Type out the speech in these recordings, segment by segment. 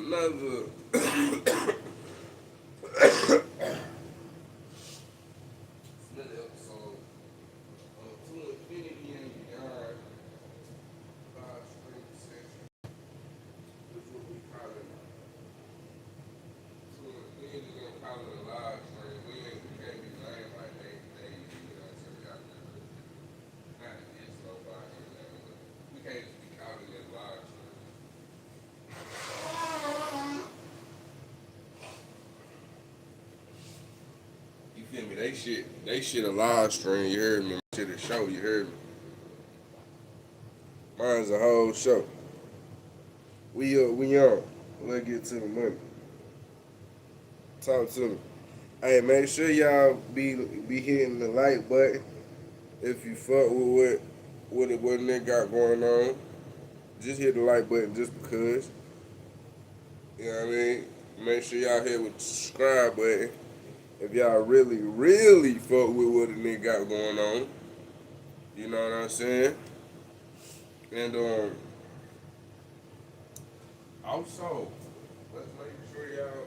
another episode of To Infinity and Beyond live stream session. Which what we call it. We ain't just gonna call it a live stream. We can't be lying like they you know, so we got to not get so far in there, but we can't just be calling it live stream. You feel me? They shit a live stream, you heard me? Shit a show, you heard me? Mine's a whole show. We on. Let's get to the money. Talk to me. Hey, make sure y'all be hitting the like button if you fuck with what nigga got going on. Just hit the like button just because. You know what I mean? Make sure y'all hit with the subscribe button if y'all really fuck with what a nigga got going on. You know what I'm saying? And also, let's make sure y'all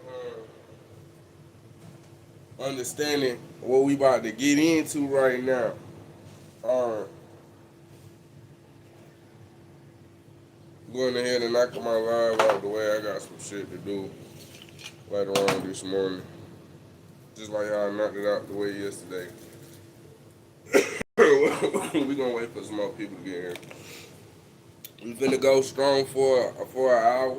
understanding what we about to get into right now. Uh, Going ahead and knocking my live out the way. I got some shit to do later on this morning. Just like how I knocked it out the way yesterday. We gonna wait for some more people to get here. We finna go strong for an hour.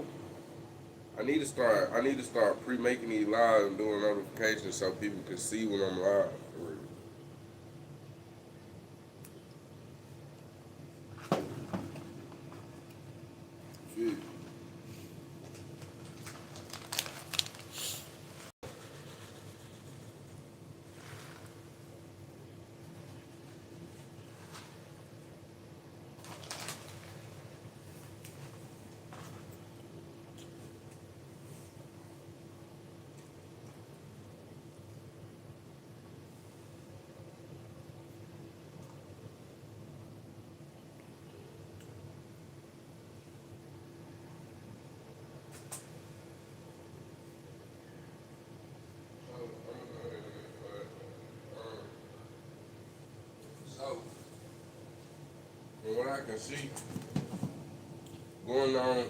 I need to start pre-making these lives and doing notifications so people can see when I'm live. For real. Feel me? So, from what I can see going on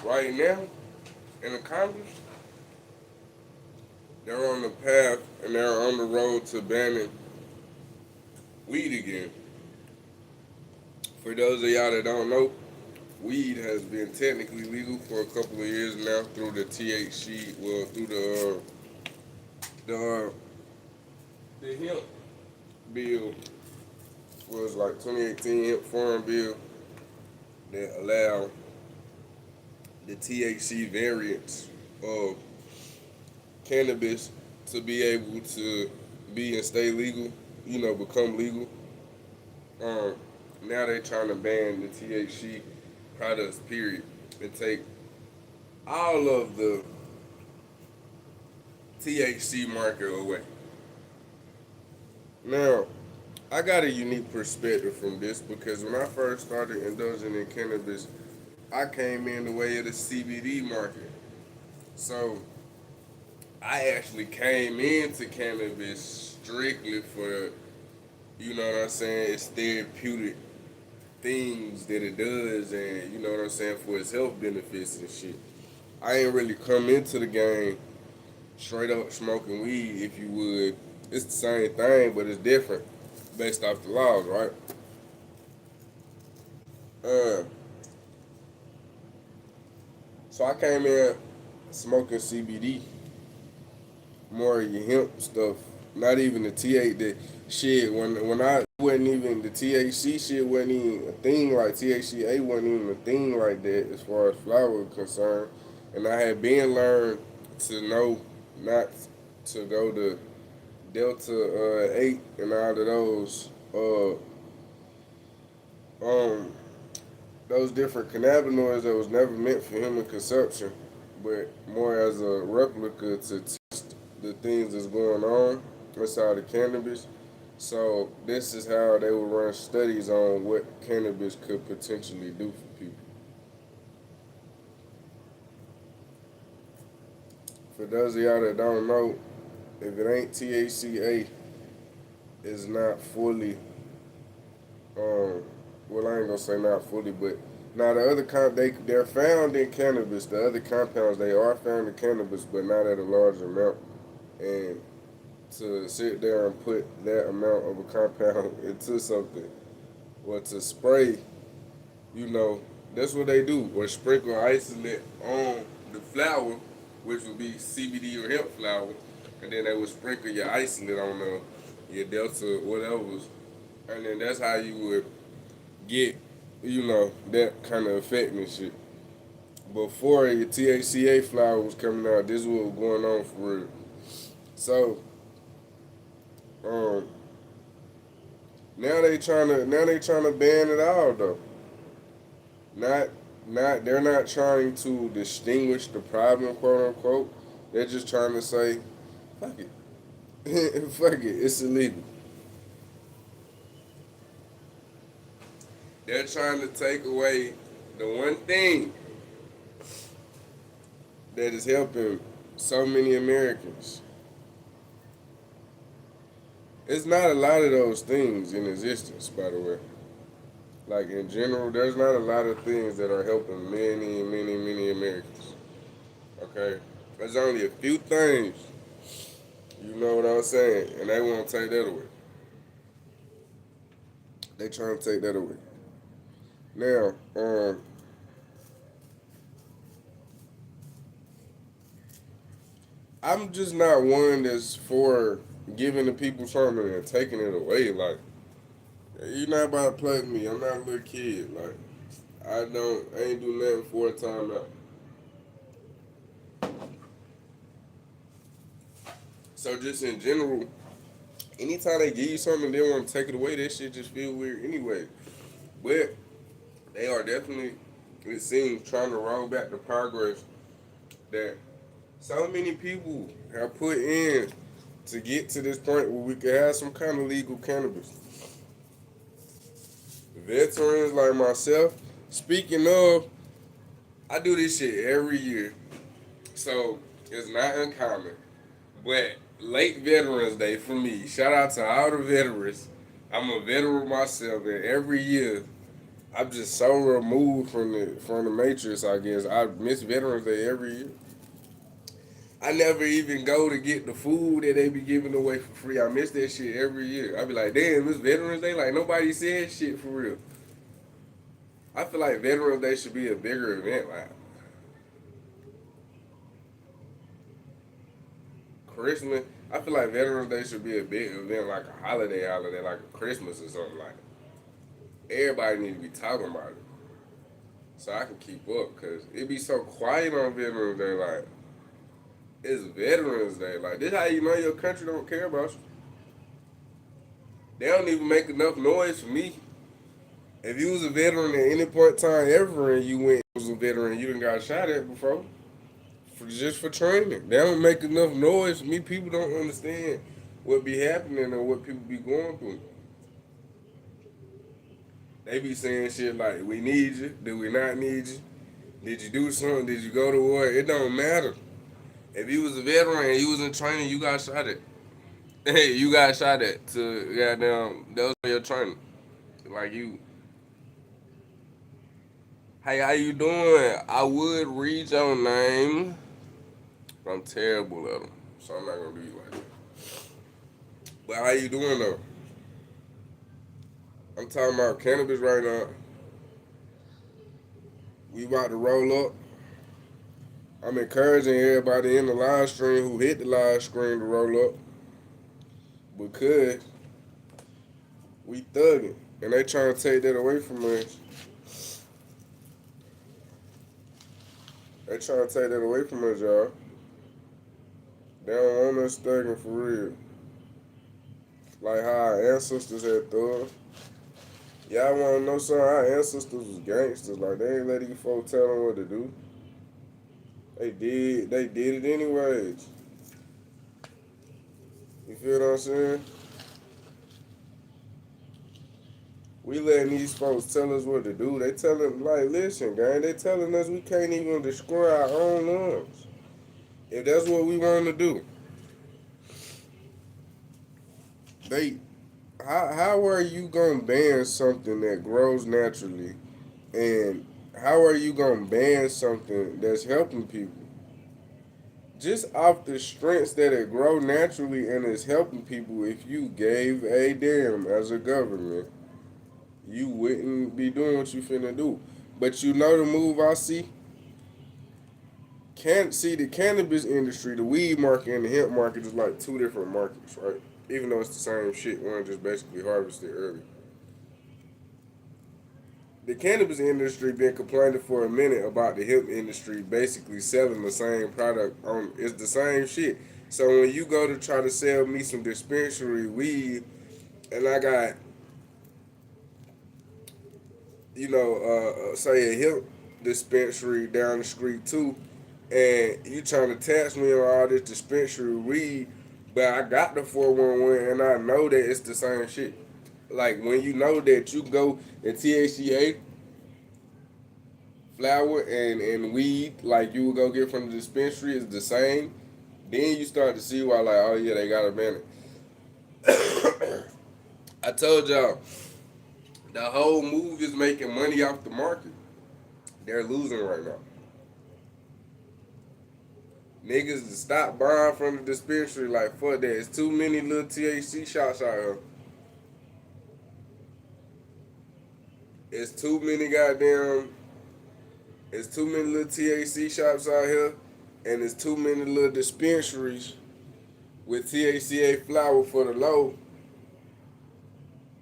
right now in the Congress, they're on the path and they're on the road to banning weed again. For those of y'all that don't know, weed has been technically legal for a couple of years now through the THC, well, through the the hemp bill was like 2018 hemp farm bill that allowed the THC variants of cannabis to be able to be and stay legal, you know, become legal. Um, Now they're trying to ban the THC products, period, and take all of the THC market away. Now, I got a unique perspective from this because when I first started indulging in cannabis, I came in the way of the CBD market. So I actually came into cannabis strictly for, you know what I'm saying, its therapeutic things that it does and, you know what I'm saying, for its health benefits and shit. I ain't really come into the game straight up smoking weed, if you would. It's the same thing, but it's different based off the laws, right? Uh, so I came in smoking CBD, more of your hemp stuff, not even the THC. The shit when I wasn't even the THC shit wasn't even a thing like THCA wasn't even a thing like that as far as flower was concerned, and I had been learned to know not to go to Delta 8 and all of um those different cannabinoids that was never meant for human consumption, but more as a replica to test the things that's going on inside of cannabis. So this is how they would run studies on what cannabis could potentially do for people. For those of y'all that don't know, if it ain't THCA, it's not fully. Um, well, I ain't gonna say not fully, but now the other they're found in cannabis. The other compounds they are found in cannabis, but not at a large amount. And to sit there and put that amount of a compound into something, or to spray, you know, that's what they do. Or sprinkle isolate on the flower, which would be CBD or hemp flower, and then they would sprinkle your isolate on your delta, whatever, and then that's how you would get, that kind of effect and shit. Before your THCA flower was coming out, this is what was going on for real. So, um, now they trying to ban it all though. Not they're not trying to distinguish the problem, quote unquote. They're just trying to say, fuck it. Fuck it, it's illegal. They're trying to take away the one thing that is helping so many Americans. It's not a lot of those things in existence, by the way. Like in general, there's not a lot of things that are helping many, many, many Americans. Okay? There's only a few things, you know what I'm saying? And they won't take that away. They trying to take that away. Now, I'm just not one that's for giving the people something and taking it away. Like, you're not about to play with me. I'm not a little kid. Like, I ain't do nothing for a time out. So just in general, anytime they give you something and they want to take it away, that shit just feel weird anyway. But they are definitely, it seems, trying to roll back the progress that so many people have put in to get to this point where we could have some kind of legal cannabis. Veterans like myself, speaking of, I do this shit every year, so it's not uncommon. But late Veterans Day for me, shout out to all the veterans. I'm a veteran myself, and every year I'm just so removed from the matrix. I guess I miss Veterans Day every year. I never even go to get the food that they be giving away for free. I miss that shit every year. I be like, damn, it's Veterans Day. Like nobody said shit for real. I feel like Veterans Day should be a bigger event. Like Christmas, I feel like Veterans Day should be a big event, like a holiday, like a Christmas or something. Like everybody need to be talking about it, so I can keep up. Cause it be so quiet on Veterans Day. Like it's Veterans Day. Like this how you know your country don't care about you. They don't even make enough noise for me. If you was a veteran at any point in time ever and you went was a veteran, you done got shot at before. Just for training. They don't make enough noise for me. People don't understand what be happening or what people be going through. They be saying shit like, we need you, do we not need you? Did you do something? Did you go to war? It don't matter. If you was a veteran and you was in training, you got shot at. Hey, you got shot at to goddamn that was your training. Like you, hey, how you doing? I would read your name. But I'm terrible at them. So I'm not gonna do you like that. But how you doing though? I'm talking about cannabis right now. We about to roll up. I'm encouraging everybody in the live stream who hit the live stream to roll up because we thugging. And they trying to take that away from us. They trying to take that away from us, y'all. They don't want us thugging for real. Like how our ancestors had thugs. Y'all want to know something? Our ancestors was gangsters. Like, they ain't let these folks tell them what to do. They did it anyways. You feel what I'm saying? We letting these folks tell us what to do. They telling, like, listen, gang, they telling us we can't even destroy our own lungs. If that's what we want to do, they how are you gonna ban something that grows naturally, and how are you gonna ban something that's helping people? Just off the strengths that it grow naturally and is helping people, if you gave a damn as a government, you wouldn't be doing what you finna do. But you know the move I see? Can see the cannabis industry, the weed market and the hemp market is like two different markets, right? Even though it's the same shit, one just basically harvested early. The cannabis industry been complaining for a minute about the hemp industry basically selling the same product on it's the same shit. So when you go to try to sell me some dispensary weed and I got, say a hemp dispensary down the street too, and you trying to tax me on all this dispensary weed, but I got the 411 and I know that it's the same shit. Like when you know that you go and THCA flower and weed like you would go get from the dispensary is the same, then you start to see why like, oh yeah, they got a ban it. I told y'all the whole move is making money off the market. They're losing right now. Niggas to stop buying from the dispensary like fuck that. It's too many little THC shots out here. It's too many goddamn. It's too many little THC shops out here, and it's too many little dispensaries with THCA flower for the low.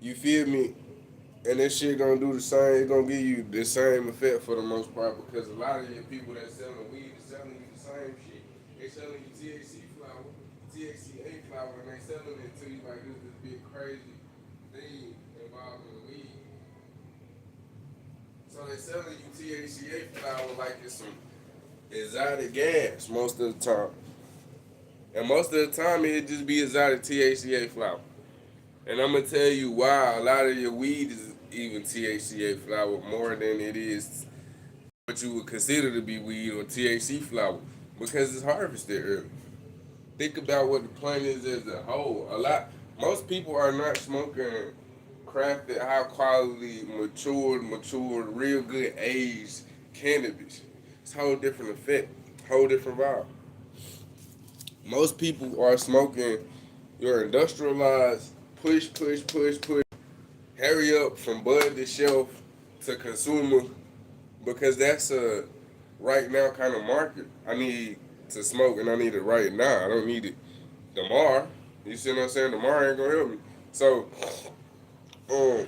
You feel me? And this shit gonna do the same. It's gonna give you the same effect for the most part because a lot of your people that selling weed is selling you the same shit. They selling you THC flower, THCA flower, and they selling it to you like this big crazy thing involving weed. So they selling you THCA flower like it's some exotic gas most of the time. And most of the time it just be exotic THCA flower. And I'm gonna tell you why a lot of your weed is even THCA flower more than it is what you would consider to be weed or THC flower because it's harvested early. Think about what the plant is as a whole. Most people are not smoking crafted, high quality, matured, real good aged cannabis. It's a whole different effect, whole different vibe. Most people are smoking your industrialized push, hurry up from bud to shelf to consumer because that's a right now kind of market. I need to smoke and I need it right now. I don't need it tomorrow. You see what I'm saying? Tomorrow ain't gonna help me. So, um,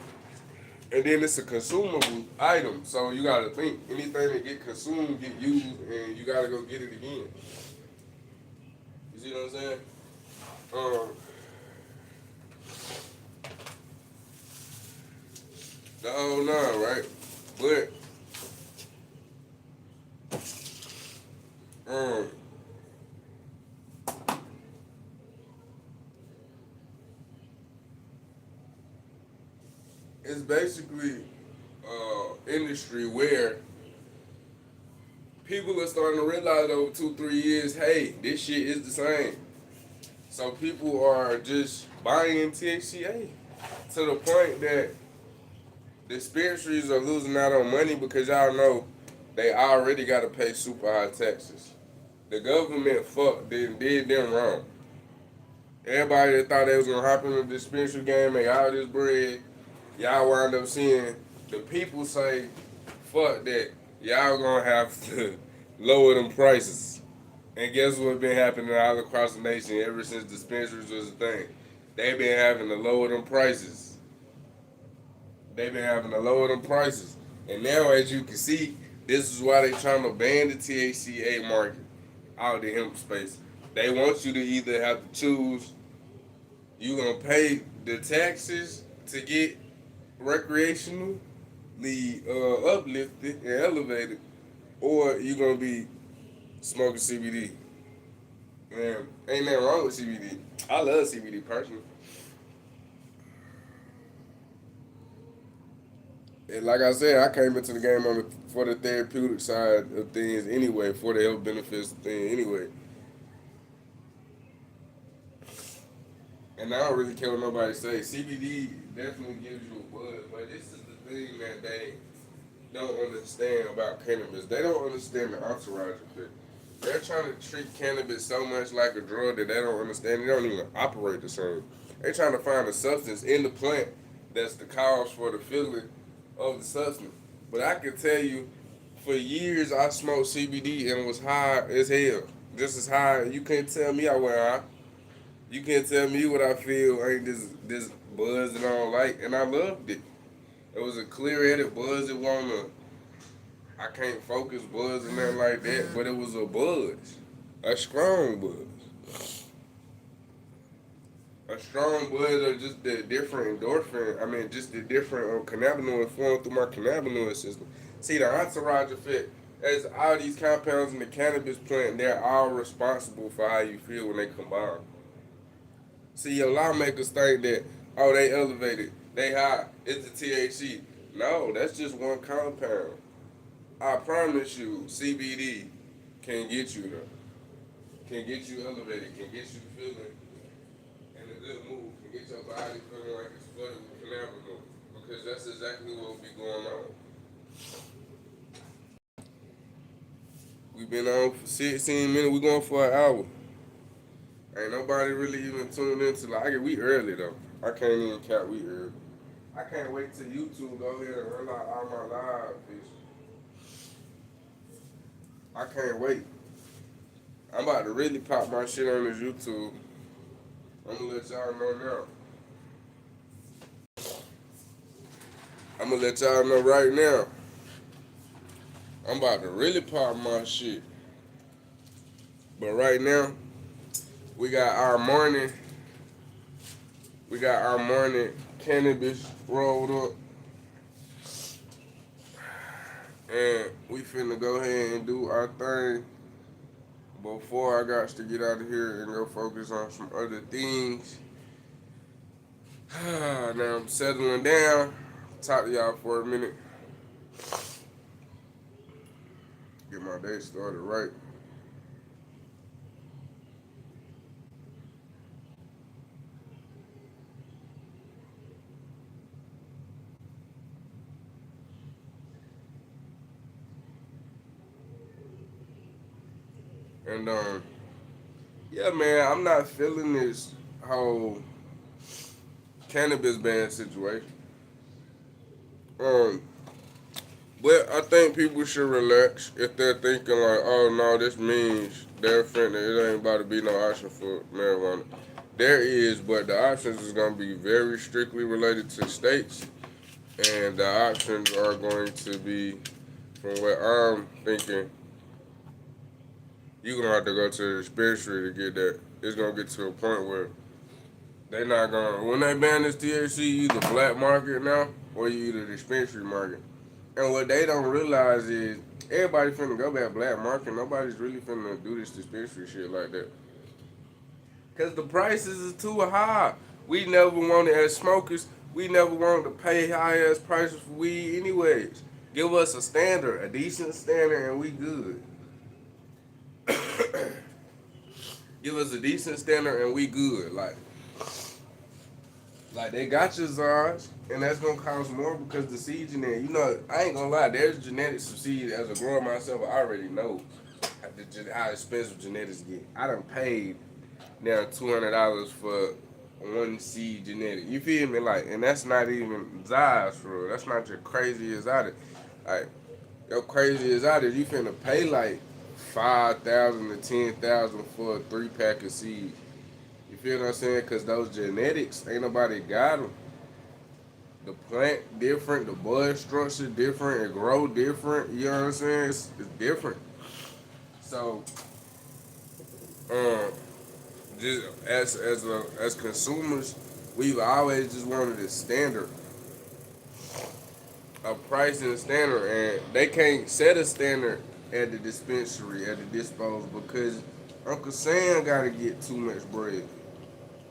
and then it's a consumable item. So you gotta think anything that get consumed get used, and you gotta go get it again. You see what I'm saying? Um, the whole nine, right? But um, it's basically industry where people are starting to realize over 2, 3 years, hey, this shit is the same. So people are just buying THCA to the point that dispensaries are losing out on money because y'all know they already got to pay super high taxes. The government fucked them, did them wrong. Everybody that thought they was gonna hop in the dispensary game, make all this bread, y'all wind up seeing the people say, fuck that. Y'all gonna have to lower them prices. And guess what been happening all across the nation ever since dispensaries was a thing? They been having to lower them prices. They been having to lower them prices. And now as you can see, this is why they trying to ban the THCA market out of the hemp space. They want you to either have to choose you gonna pay the taxes to get recreationally uplifted and elevated, or you gonna be smoking CBD. Man, ain't nothing wrong with CBD. I love CBD personally. And like I said, I came into the game for the therapeutic side of things anyway, for the health benefits thing anyway. And I don't really care what nobody say. CBD definitely gives you a buzz, but this is the thing that they don't understand about cannabis. They don't understand the entourage effect. They're trying to treat cannabis so much like a drug that they don't understand. They don't even operate the same. They're trying to find a substance in the plant that's the cause for the feeling of the substance. But I can tell you, for years I smoked CBD and was high as hell. Just as high. You can't tell me I went high. You can't tell me what I feel ain't this buzz that I don't like, and I loved it. It was a clear-headed buzz. It wasn't I can't focus buzz and nothing like that, but it was a buzz, a strong buzz, a strong buzz of just the different endorphin. I mean, just the different cannabinoid flowing through my cannabinoid system. See, the entourage effect, as all these compounds in the cannabis plant, they're all responsible for how you feel when they combine. See, your lawmakers think that, oh, they elevated, they high, it's the THC. No, that's just one compound. I promise you, CBD can get you there, can get you elevated, can get you feeling in a good mood, can get your body feeling like it's flooded with cannabinoids, because that's exactly what will be going on. We've been on for 16 minutes, we going for an hour. Ain't nobody really even tuned into like we early though. I can't even count we early. I can't wait till YouTube go ahead and run out all my live fish. I can't wait. I'm about to really pop my shit on this YouTube. I'm gonna let y'all know now. I'm gonna let y'all know right now. I'm about to really pop my shit. But right now, we got our morning. We got our morning cannabis rolled up. And we finna go ahead and do our thing before I got to get out of here and go focus on some other things. Now I'm settling down. Talk to y'all for a minute. Get my day started right. And yeah, man, I'm not feeling this whole cannabis ban situation. Um, but I think people should relax if they're thinking like, oh no, this means they're finna, it ain't about to be no option for marijuana. There is, but the options is gonna be very strictly related to states, and the options are going to be, from what I'm thinking, you're gonna have to go to the dispensary to get that. It's gonna get to a point where they not gonna, when they ban this THC, you either black market now or you either dispensary market. And what they don't realize is everybody finna go back black market. Nobody's really finna do this dispensary shit like that. Cause the prices is too high. We never wanted as smokers, we never wanted to pay high ass prices for weed anyways. Give us a standard, a decent standard, and we good. Give us a decent standard and we good. Like they got your czars, and that's gonna cost more because the seeds in there. You know, I ain't gonna lie. There's genetics of seeds. As a grower myself, I already know how expensive genetics get. I done paid now $200 for one seed genetic. You feel me? Like, and that's not even Zaz for real. That's not your craziest out it. Like, your craziest out it. You finna pay like 5,000 to 10,000 for a 3-pack of seeds. You feel what I'm saying? Because those genetics, ain't nobody got them. The plant different, the bud structure different, it grow different. You know what I'm saying? It's different. So, um, just as consumers, we've always just wanted a standard, a pricing standard, and they can't set a standard at the dispensary, at the dispose, because Uncle Sam gotta get too much bread.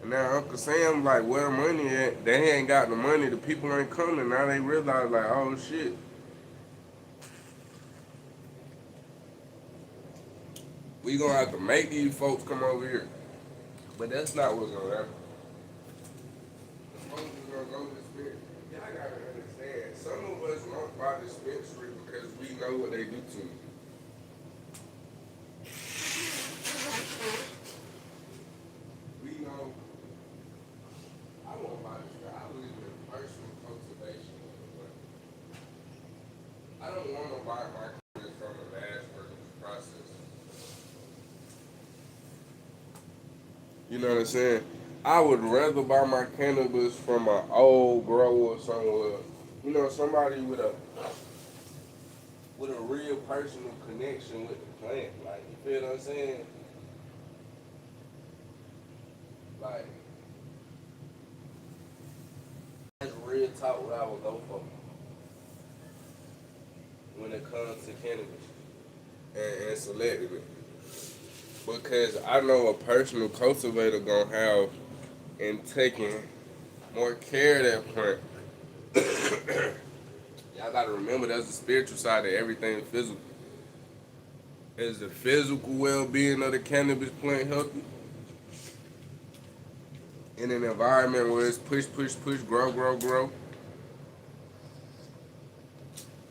And now Uncle Sam like, where the money at? They ain't got the money. The people ain't coming. Now they realize like, oh shit, we gonna have to make these folks come over here. But that's not what's gonna happen. folks is gonna go to dispensary. Y'all gotta understand. Some of us won't buy dispensary because we know what they do to you. We know. I won't buy this. I believe in personal cultivation. I don't want to buy my cannabis from a mass process. You know what I'm saying? I would rather buy my cannabis from an old grower somewhere. You know, somebody with a real personal connection with the plant. Like, you feel what I'm saying? Like, that's real talk what I would go for when it comes to cannabis and selecting it. Because I know a personal cultivator gonna have and taking more care of that plant. Y'all gotta remember there's a spiritual side to everything physical. Is the physical well-being of the cannabis plant healthy? In an environment where it's push, push, push, grow, grow, grow,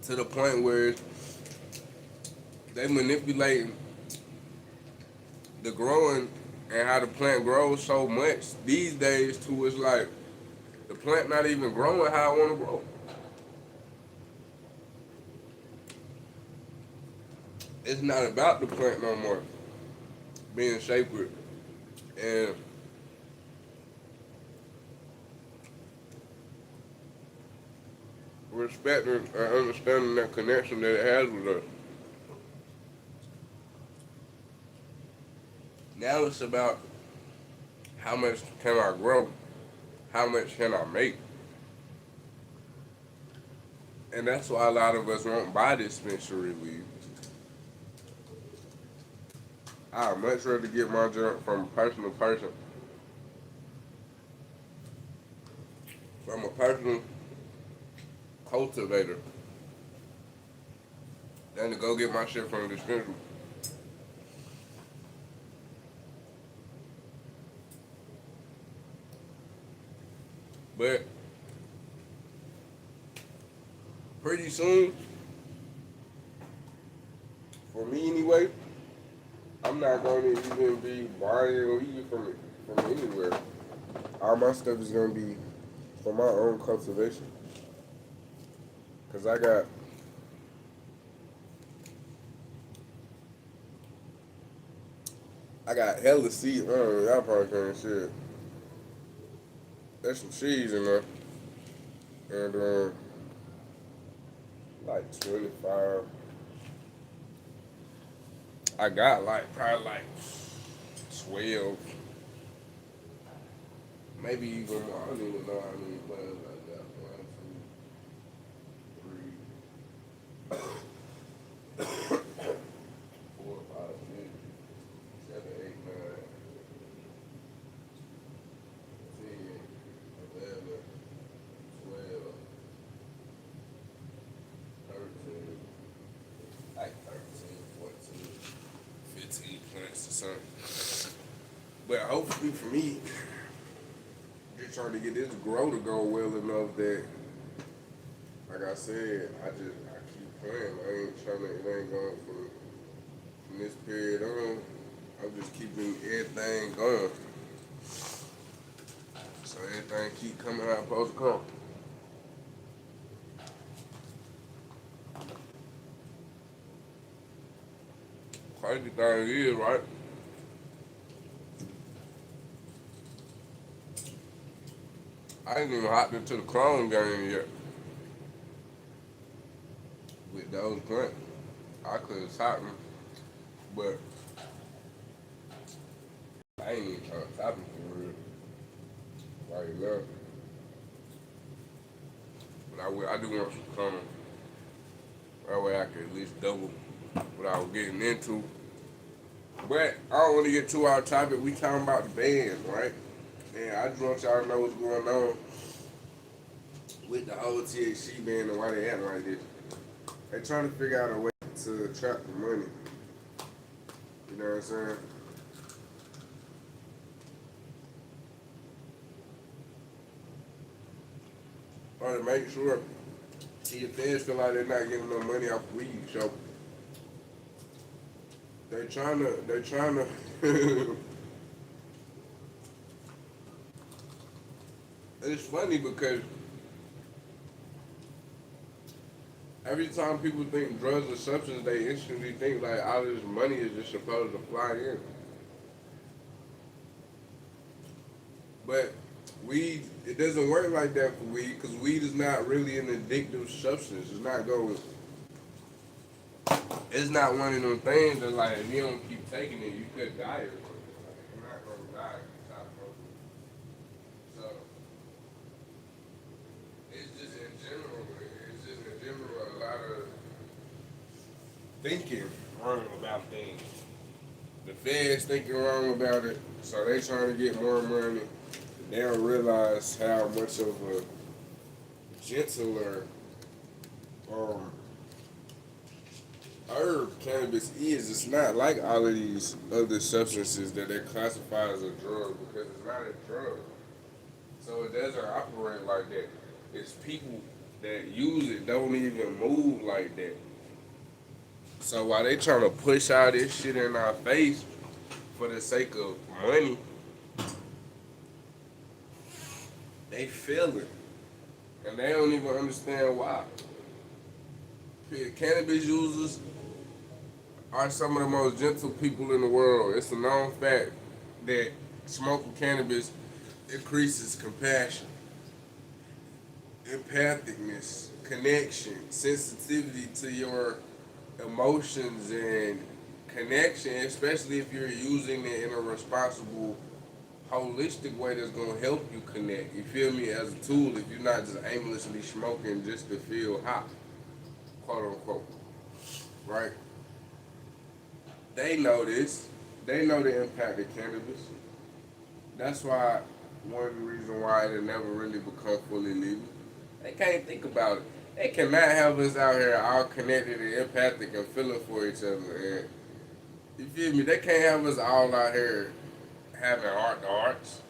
to the point where they manipulate the growing and how the plant grows so much these days to it's like the plant not even growing how I want to grow. It's not about the plant no more being sacred and respecting and understanding that connection that it has with us. Now it's about how much can I grow, how much can I make. And that's why a lot of us won't buy dispensary weed. I'd much rather get my junk from a personal person, from a personal cultivator, than to go get my shit from a dispensary. But pretty soon, for me anyway, I'm not going to even be buying weed from anywhere. All my stuff is going to be from my own cultivation. Because I got hella seeds. Y'all probably can't see it. There's some seeds in there. And like 25. I got probably 12. Maybe even more. I don't even know how many plants I got. 1, 2, 3, 4, 5, 6, 7, 8, 9, 10, 11, 12, 13, like 13, 14, 15 plants or something. But hopefully for me, just trying to get this grow to go well enough that, like I said, I keep playing. I ain't trying to, it ain't going from this period on. I'm just keeping everything going. So everything keep coming how it's supposed to come. Crazy thing is, right? I ain't even hopped into the clone game yet with those plants. I could have topped them, but I ain't even trying to top them for real right now. But I do want some clone. That way I can at least double what I was getting into. But I don't want to get too out topic. We talking about the band, right? And I just want y'all to know what's going on with the whole THC ban and why they acting like this. They trying to figure out a way to trap the money. You know what I'm saying? or to make sure the feds feel like they're not getting no money off weed. So they're trying to it's funny because every time people think drugs or substance, they instantly think like all this money is just supposed to fly in. But weed, it doesn't work like that for weed because weed is not really an addictive substance. It's not one of them things that like if you don't keep taking it, you could die or something. Like, you're not gonna die if you stop smoking. So it's just in general a lot of thinking wrong about things. The feds thinking wrong about it, so they trying to get more money. They don't realize how much of a gentler um, herb cannabis is. It's not like all of these other substances that they classify as a drug because it's not a drug. So it doesn't operate like that. It's people that use it don't even move like that. So while they trying to push all this shit in our face for the sake of money, they feel it. And they don't even understand why. Cannabis users are some of the most gentle people in the world. It's a known fact that smoking cannabis increases compassion, empathicness, connection, sensitivity to your emotions and connection, especially if you're using it in a responsible, holistic way that's gonna help you connect. You feel me? As a tool, if you're not just aimlessly smoking just to feel hot, quote unquote, right? They know this. They know the impact of cannabis. That's why one reason why it never really become fully legal. They can't think about it. They cannot have us out here all connected and empathic and feeling for each other. And you feel me? They can't have us all out here having heart to hearts.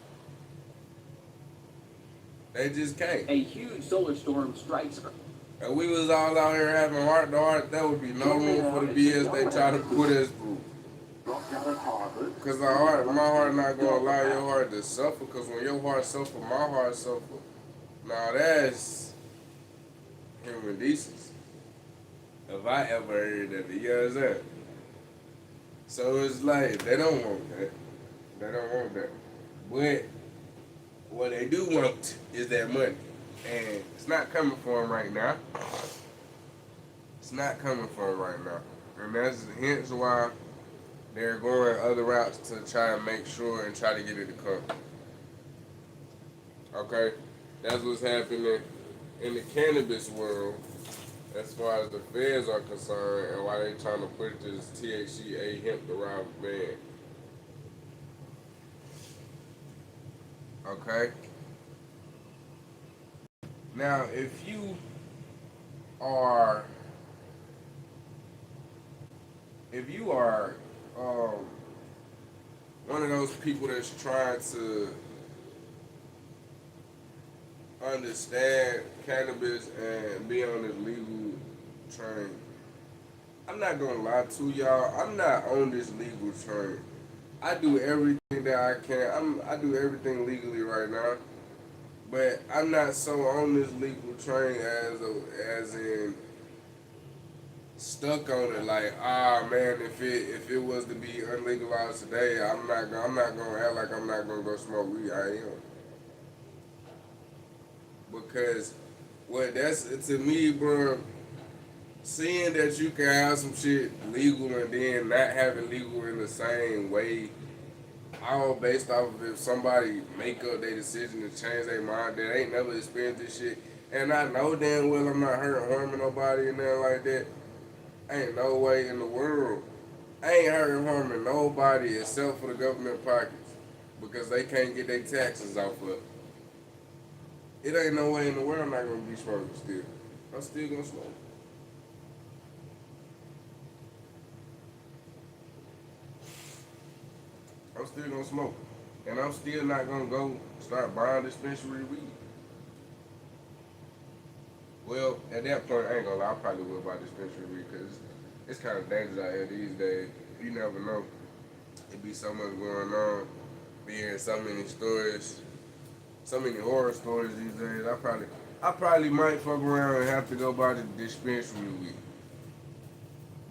They just can't. A huge solar storm strikes. If we was all out here having heart to heart, there would be no room for the BS they try to put us through. Cause my heart not gonna allow your heart to suffer. Cause when your heart suffer, my heart suffer. Now that's human decency. If I ever heard that, you know what I'm saying? So it's like they don't want that. They don't want that. But what they do want is that money, and it's not coming for them right now. It's not coming for them right now, and that's hence why they're going other routes to try and make sure and try to get it to come. Okay, that's what's happening in the cannabis world as far as the feds are concerned, and why they trying to push this THC hemp derived ban. Okay. Now, are if you are um, one of those people that's trying to understand cannabis and be on this legal train, I'm not gonna lie to y'all. I'm not on this legal train. I do everything that I can. I do everything legally right now, but I'm not so on this legal train as in stuck on it. Like, man, if it was to be unlegalized today, I'm not gonna act like I'm not gonna go smoke weed. I am, because what that's to me, bro. Seeing that you can have some shit legal and then not have it legal in the same way, all based off of if somebody make up their decision to change their mind that ain't never experienced this shit, and I know damn well I'm not hurting, harming nobody and nothing like that. Ain't no way in the world. I ain't hurting, harming nobody except for the government pockets because they can't get their taxes off of it. It ain't no way in the world I'm not gonna be smoking still. I'm still gonna smoke. I'm still gonna smoke. And I'm still not gonna go start buying dispensary weed. Well, at that point, I ain't gonna lie, I probably would buy dispensary because it's kind of dangerous out here these days. You never know. It be so much going on. Be in so many stories, so many horror stories these days. I probably might fuck around and have to go buy the dispensary weed.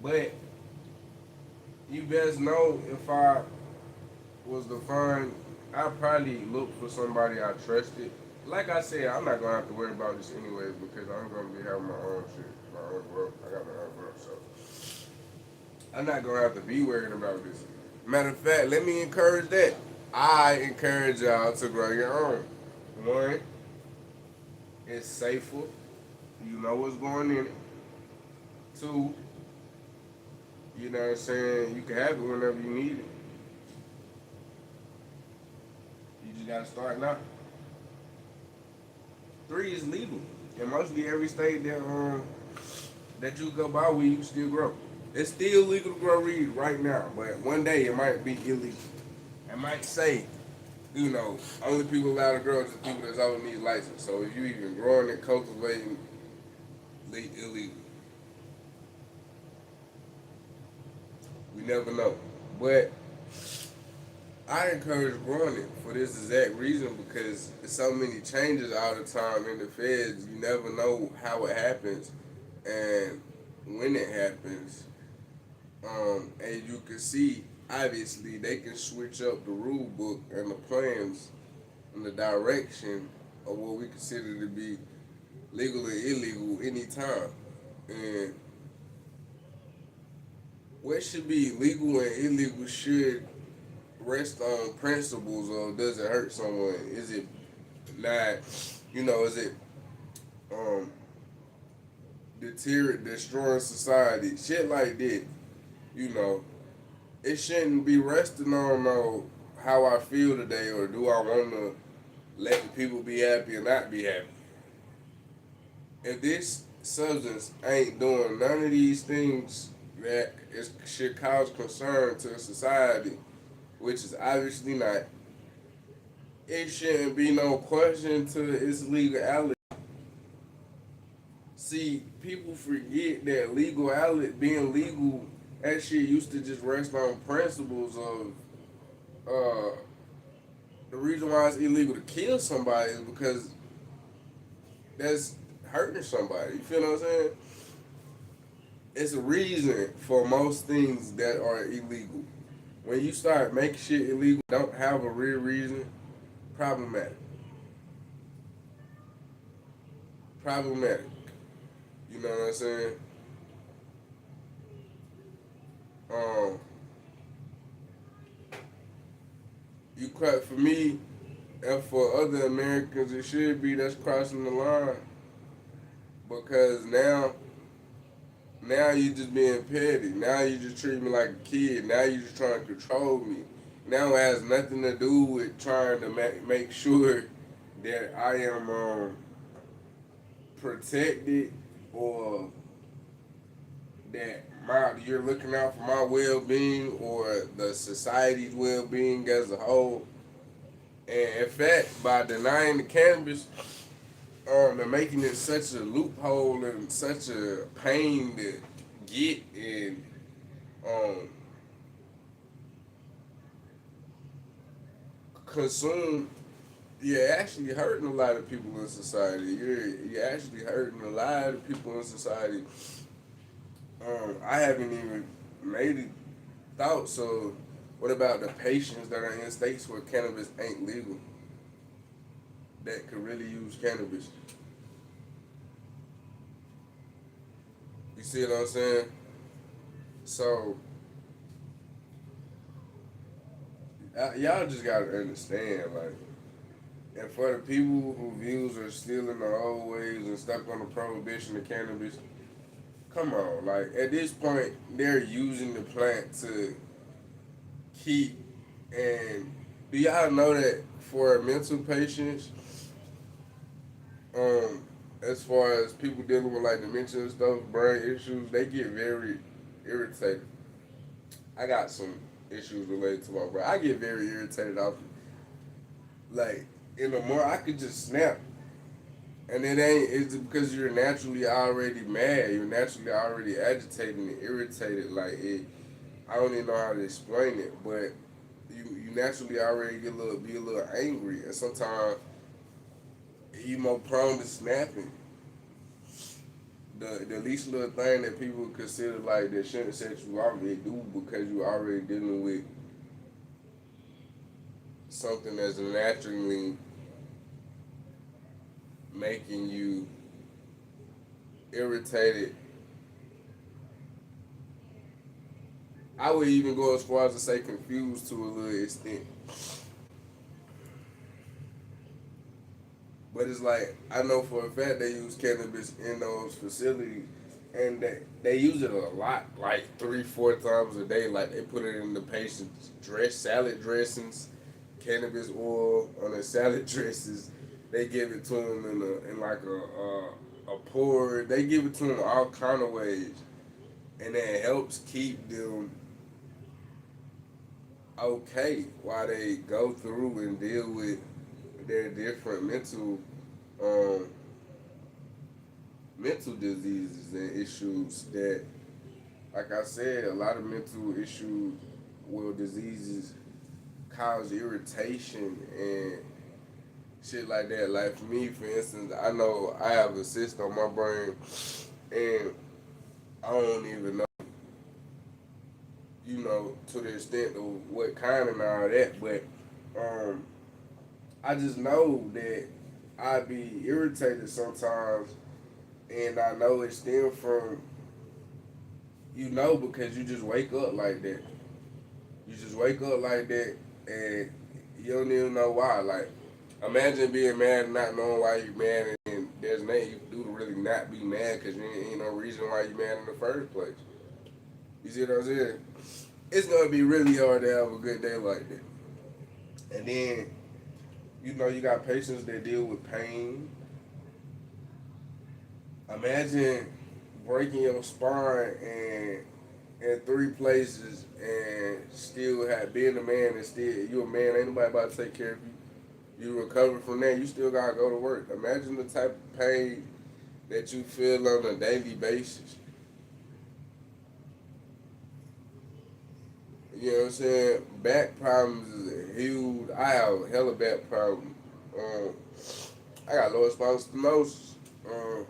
But you best know if I was to find, I'd probably look for somebody I trusted. Like I said, I'm not gonna have to worry about this anyways because I'm gonna be having my own shit, my own growth. I got my own growth, so I'm not gonna have to be worried about this. Matter of fact, let me encourage that. I encourage y'all to grow your own. One, it's safer. You know what's going in it. Two, you know what I'm saying? You can have it whenever you need it. You just gotta start now. Three is legal. And mostly every state that you go buy weed, you can still grow. It's still legal to grow weed right now, but one day it might be illegal. It might say, only people allowed to grow is the people that's on these license. So if you even growing and cultivating illegal, we never know. But I encourage growing it for this exact reason because there's so many changes all the time in the feds. You never know how it happens and when it happens. And you can see, obviously, they can switch up the rule book and the plans and the direction of what we consider to be legal or illegal anytime. And what should be legal and illegal should rest on principles of does it hurt someone? Is it not, is it um destroying society? Shit like that, you know. It shouldn't be resting on how I feel today or do I want to let the people be happy or not be happy. If this substance ain't doing none of these things that should cause concern to society, which is obviously not, it shouldn't be no question to its legality. See, people forget that being legal, that shit used to just rest on principles of uh, the reason why it's illegal to kill somebody is because that's hurting somebody. You feel what I'm saying? It's a reason for most things that are illegal. When you start making shit illegal, don't have a real reason, problematic. Problematic. You know what I'm saying? Um, for me and for other Americans, it should be that's crossing the line because now you just being petty. Now you just treat me like a kid. Now you just trying to control me. Now it has nothing to do with trying to make sure that I am protected or that you're looking out for my well-being or the society's well-being as a whole. And in fact, by denying the cannabis, and making it such a loophole and such a pain to get and um, consume, you're actually hurting a lot of people in society. You're actually hurting a lot of people in society. I haven't even made it thought. So, what about the patients that are in states where cannabis ain't legal that could really use cannabis? You see what I'm saying? So, y'all just gotta understand, like, and for the people who views are still in the old ways and stuck on the prohibition of cannabis, come on, like at this point, they're using the plant to keep. And do y'all know that for mental patients, um, as far as people dealing with like dementia and stuff, brain issues, they get very irritated. I got some issues related to my brain. I get very irritated off, like in the morning, I could just snap And it ain't, it's because you're naturally already mad. You're naturally already agitated and irritated. Like, I don't even know how to explain it, but you naturally already be a little angry. And sometimes you more prone to snapping. The least little thing that people consider like that shouldn't set you off, they do because you already dealing with something that's naturally making you irritated. I would even go as far as to say confused to a little extent. But it's like I know for a fact they use cannabis in those facilities, and they use it a lot, like 3-4 times a day. Like they put it in the patient's salad dressings, cannabis oil on their salad dresses. They give it to them in like a pour. They give it to them all kind of ways, and it helps keep them okay while they go through and deal with their different um, mental diseases and issues that, like I said, a lot of mental issues, well, diseases cause irritation and shit like that. Like for me, for instance, I know I have a cyst on my brain, and I don't even know, to the extent of what kind and all that, but um, I just know that I be irritated sometimes, and I know it stems from because you just wake up like that. You just wake up like that, and you don't even know why. Like, imagine being mad and not knowing why you're mad, and there's nothing you can do to really not be mad because you ain't no reason why you're mad in the first place. You see what I'm saying? It's gonna be really hard to have a good day like that. And then, you got patients that deal with pain. Imagine breaking your spine and in 3 places and still being a man and still you a man, ain't nobody about to take care of you. You recover from that, you still gotta go to work. Imagine the type of pain that you feel on a daily basis. You know what I'm saying? Back problems is huge. I have hella back problems. Um, I got lower spinal stenosis. Um,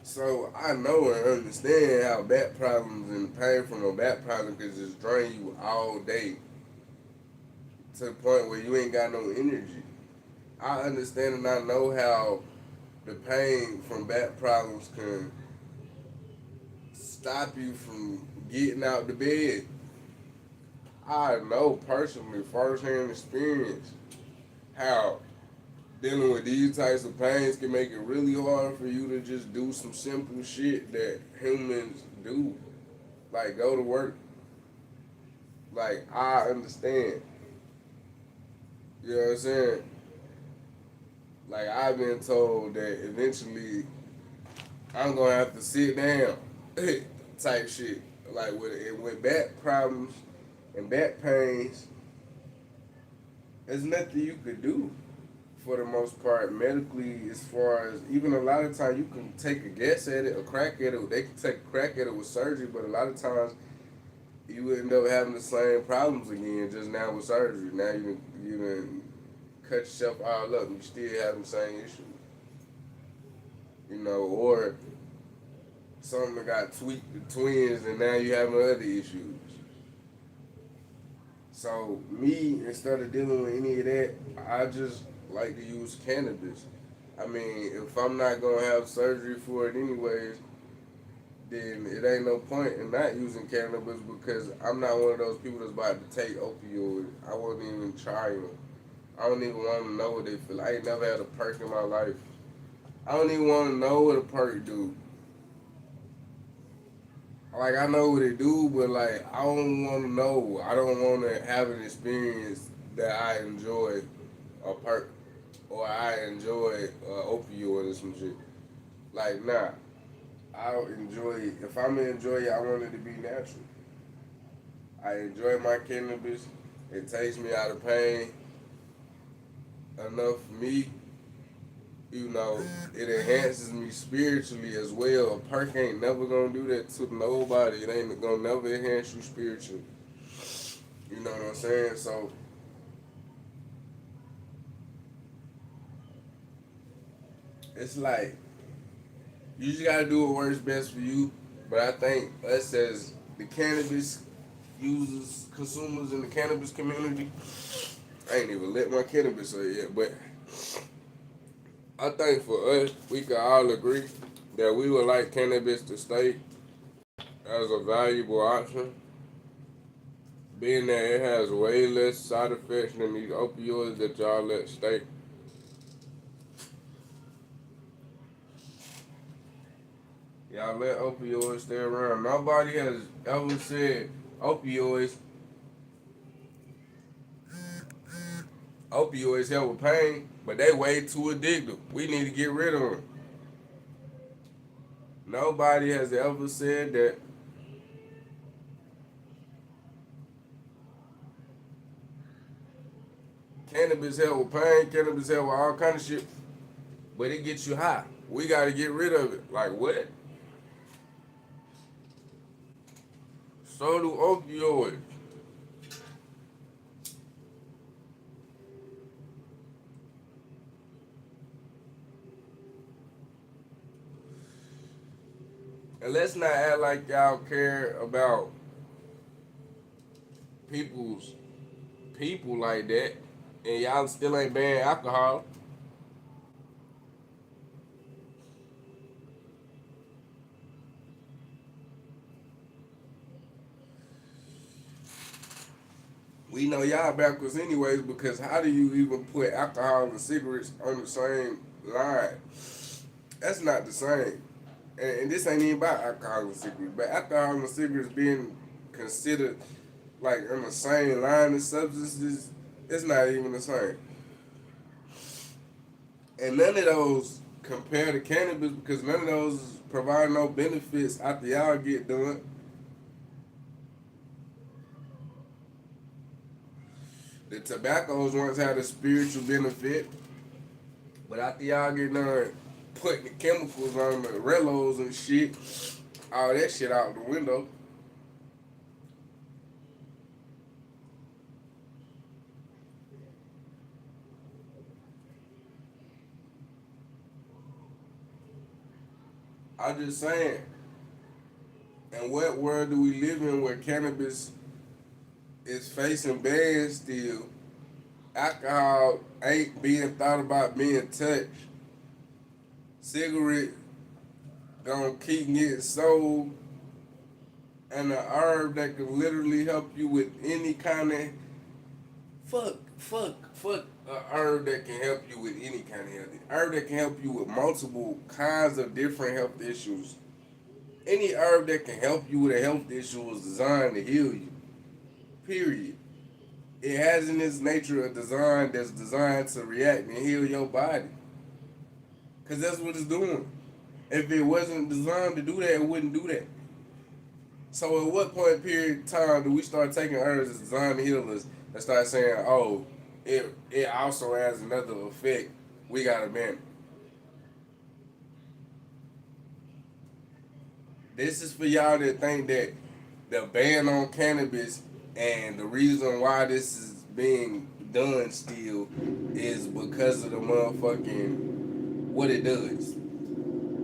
so I know and understand how back problems and pain from a back problem can just drain you all day to the point where you ain't got no energy. I understand and I know how the pain from back problems can stop you from getting out the bed. I know personally, firsthand experience, how dealing with these types of pains can make it really hard for you to just do some simple shit that humans do, like go to work. Like I understand, you know what I'm saying? Like I've been told that eventually I'm gonna have to sit down, type shit. Like with back problems and back pains, there's nothing you could do for the most part medically. As far as even a lot of times you can take a guess at it, a crack at it. They can take a crack at it with surgery, but a lot of times you end up having the same problems again just now with surgery. Now you done cut yourself all up and you still have the same issue. Or something got tweaked the twins and now you having other issues. So me, instead of dealing with any of that, I just like to use cannabis. I mean, if I'm not gonna have surgery for it anyways, then it ain't no point in not using cannabis because I'm not one of those people that's about to take opioids. I won't even try them. I don't even want to know what they feel. I ain't never had a perk in my life. I don't even want to know what a perk do. Like I know what it do, but like I don't want to know. I don't want to have an experience that I enjoy a perk or I enjoy opioid or some shit. Like nah, I don't enjoy it. If I'm gonna enjoy it, I want it to be natural. I enjoy my cannabis. It takes me out of pain enough for me, You know, it enhances me spiritually as well. A perk ain't never gonna do that to nobody. It ain't gonna never enhance you spiritually. You know what I'm saying? So it's like you just gotta do what works best for you. But I think us as the cannabis users, consumers in the cannabis community, I ain't even lit my cannabis up yet, but I think for us, we can all agree that we would like cannabis to stay as a valuable option, being that it has way less side effects than these opioids that y'all let stay. Y'all let opioids stay around. Nobody has ever said opioids opioids help with pain, but they way too addictive. We need to get rid of them. Nobody has ever said that cannabis help with pain, cannabis help with all kind of shit, but it gets you high. We got to get rid of it. Like what? So do opioids. And let's not act like y'all care about people's people like that, and y'all still ain't banning alcohol. We know y'all backwards anyways, because how do you even put alcohol and cigarettes on the same line? That's not the same. And this ain't even about alcohol and cigarettes, but alcohol and cigarettes being considered like on the same line as substances, it's not even the same. And none of those compare to cannabis because none of those provide no benefits after y'all get done. The tobaccos once had a spiritual benefit, but after y'all get done putting the chemicals on the relos and shit, all that shit out the window. I'm just saying, and what world do we live in where cannabis is facing bans still? Alcohol ain't being thought about being touched. Cigarette gonna keep getting sold, and a herb that can literally help you with any kind of fuck a herb that can help you with any kind of health. Herb that can help you with multiple kinds of different health issues. Any herb that can help you with a health issue was designed to heal you. Period. It has in its nature a design that's designed to react and heal your body. Cause that's what it's doing. If it wasn't designed to do that, it wouldn't do that. So at what point period of time do we start taking herbs as designed to heal us and start saying, oh, it also has another effect. We gotta ban it. This is for y'all that think that the ban on cannabis and the reason why this is being done still is because of the motherfucking what it does.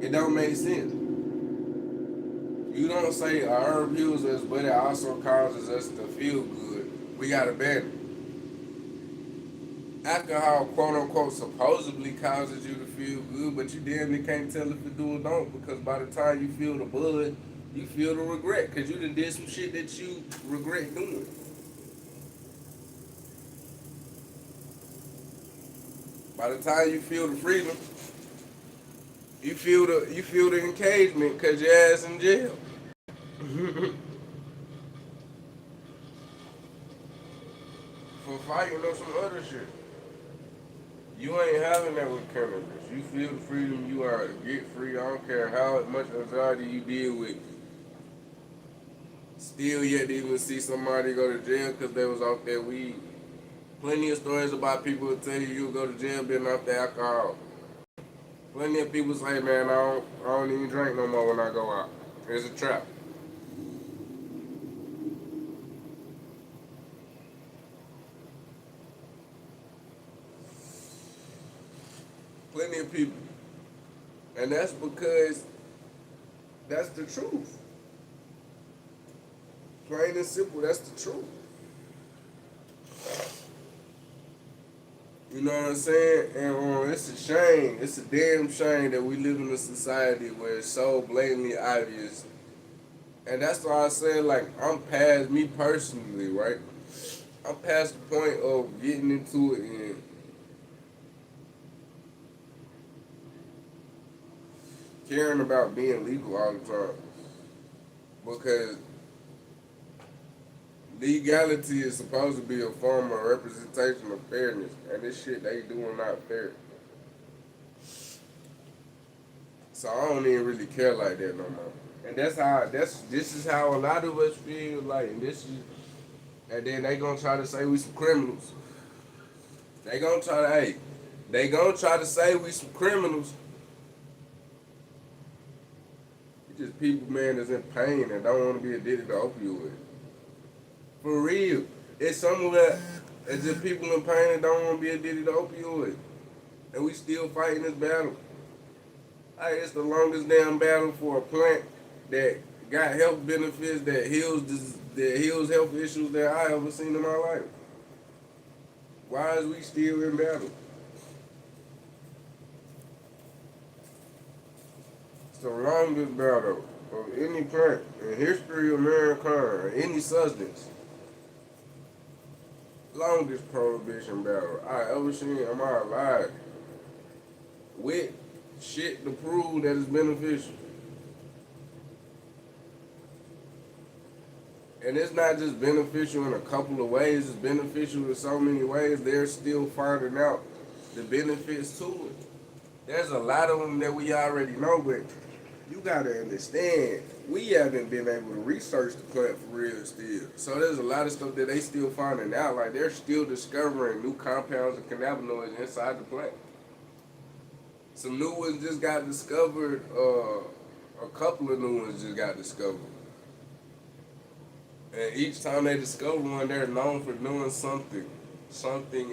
It don't make sense. You don't say a herb heals us, but it also causes us to feel good. We gotta ban it. Alcohol, quote unquote, supposedly causes you to feel good, but you damn near can't tell if it do or don't because by the time you feel the bud, you feel the regret because you done did some shit that you regret doing. By the time you feel the freedom, you feel the engagement because your ass in jail. For fighting or some other shit. You ain't having that with cannabis. You feel the freedom you are to get free. I don't care how much anxiety you deal with. Still yet to even see somebody go to jail because they was off that weed. Plenty of stories about people who tell you you'll go to jail being off the alcohol. Plenty of people say, man, I don't even drink no more when I go out. It's a trap. Plenty of people. And that's because that's the truth. Plain and simple, that's the truth. You know what I'm saying? And it's a shame. It's a damn shame that we live in a society where it's so blatantly obvious. And that's why I say, like, I'm past me personally, right? I'm past the point of getting into it and caring about being legal all the time. Because legality is supposed to be a form of representation of fairness. And this shit they doing not fair. So I don't even really care like that no more. And this is how a lot of us feel like, and then they gonna try to say we some criminals. They gonna try to they gonna try to say we some criminals. It's just people, man, that's in pain and don't want to be addicted to opioids. For real. It's somewhere, it's just people in pain that don't want to be addicted to opioids. And we still fighting this battle. Hey, it's the longest damn battle for a plant that got health benefits that heals health issues that I ever seen in my life. Why is we still in battle? It's the longest battle of any plant in history of mankind, any substance. Longest prohibition battle I ever seen in my life. With shit to prove that it's beneficial. And it's not just beneficial in a couple of ways, it's beneficial in so many ways, they're still finding out the benefits to it. There's a lot of them that we already know, but you gotta understand, we haven't been able to research the plant for real still. So there's a lot of stuff that they still finding out, like they're still discovering new compounds of cannabinoids inside the plant. Some new ones just got discovered, a couple of new ones just got discovered. And each time they discover one, they're known for doing something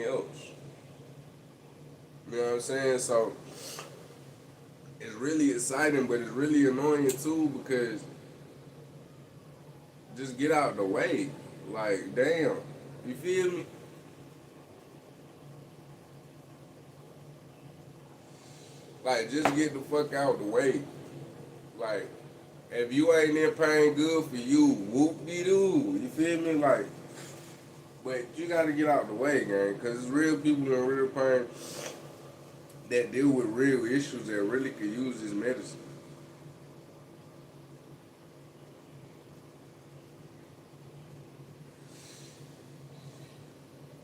else. You know what I'm saying? So it's really exciting, but it's really annoying too because just get out the way. Like, damn. You feel me? Like, just get the fuck out the way. Like, if you ain't in pain, good for you. Whoop-de-doo. You feel me? Like, but you gotta get out the way, gang, because it's real people in real pain that deal with real issues that really could use this medicine.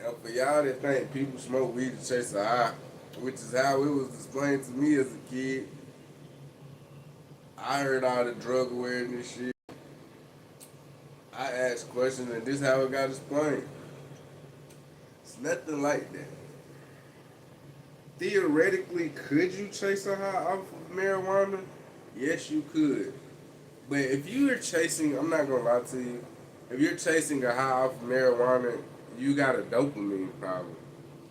And for y'all that think people smoke weed to chase a high, which is how it was explained to me as a kid, I heard all the drug awareness shit. I asked questions, and this is how it got explained. It's nothing like that. Theoretically, could you chase a high off of marijuana? Yes, you could. But if you're chasing, I'm not gonna lie to you, if you're chasing a high off of marijuana, you got a dopamine problem.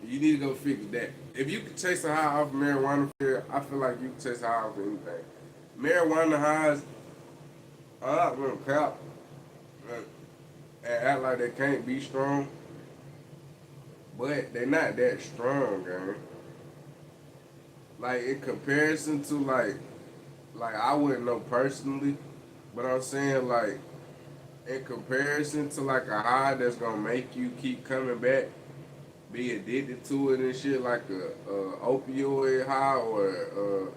You need to go fix that. If you could chase a high off of marijuana, I feel like you can chase a high off of anything. Marijuana highs, I'm not gonna cap and act like they can't be strong, but they're not that strong, gang. Like in comparison to like I wouldn't know personally, but I'm saying like in comparison to like a high that's gonna make you keep coming back, be addicted to it and shit, like a opioid high or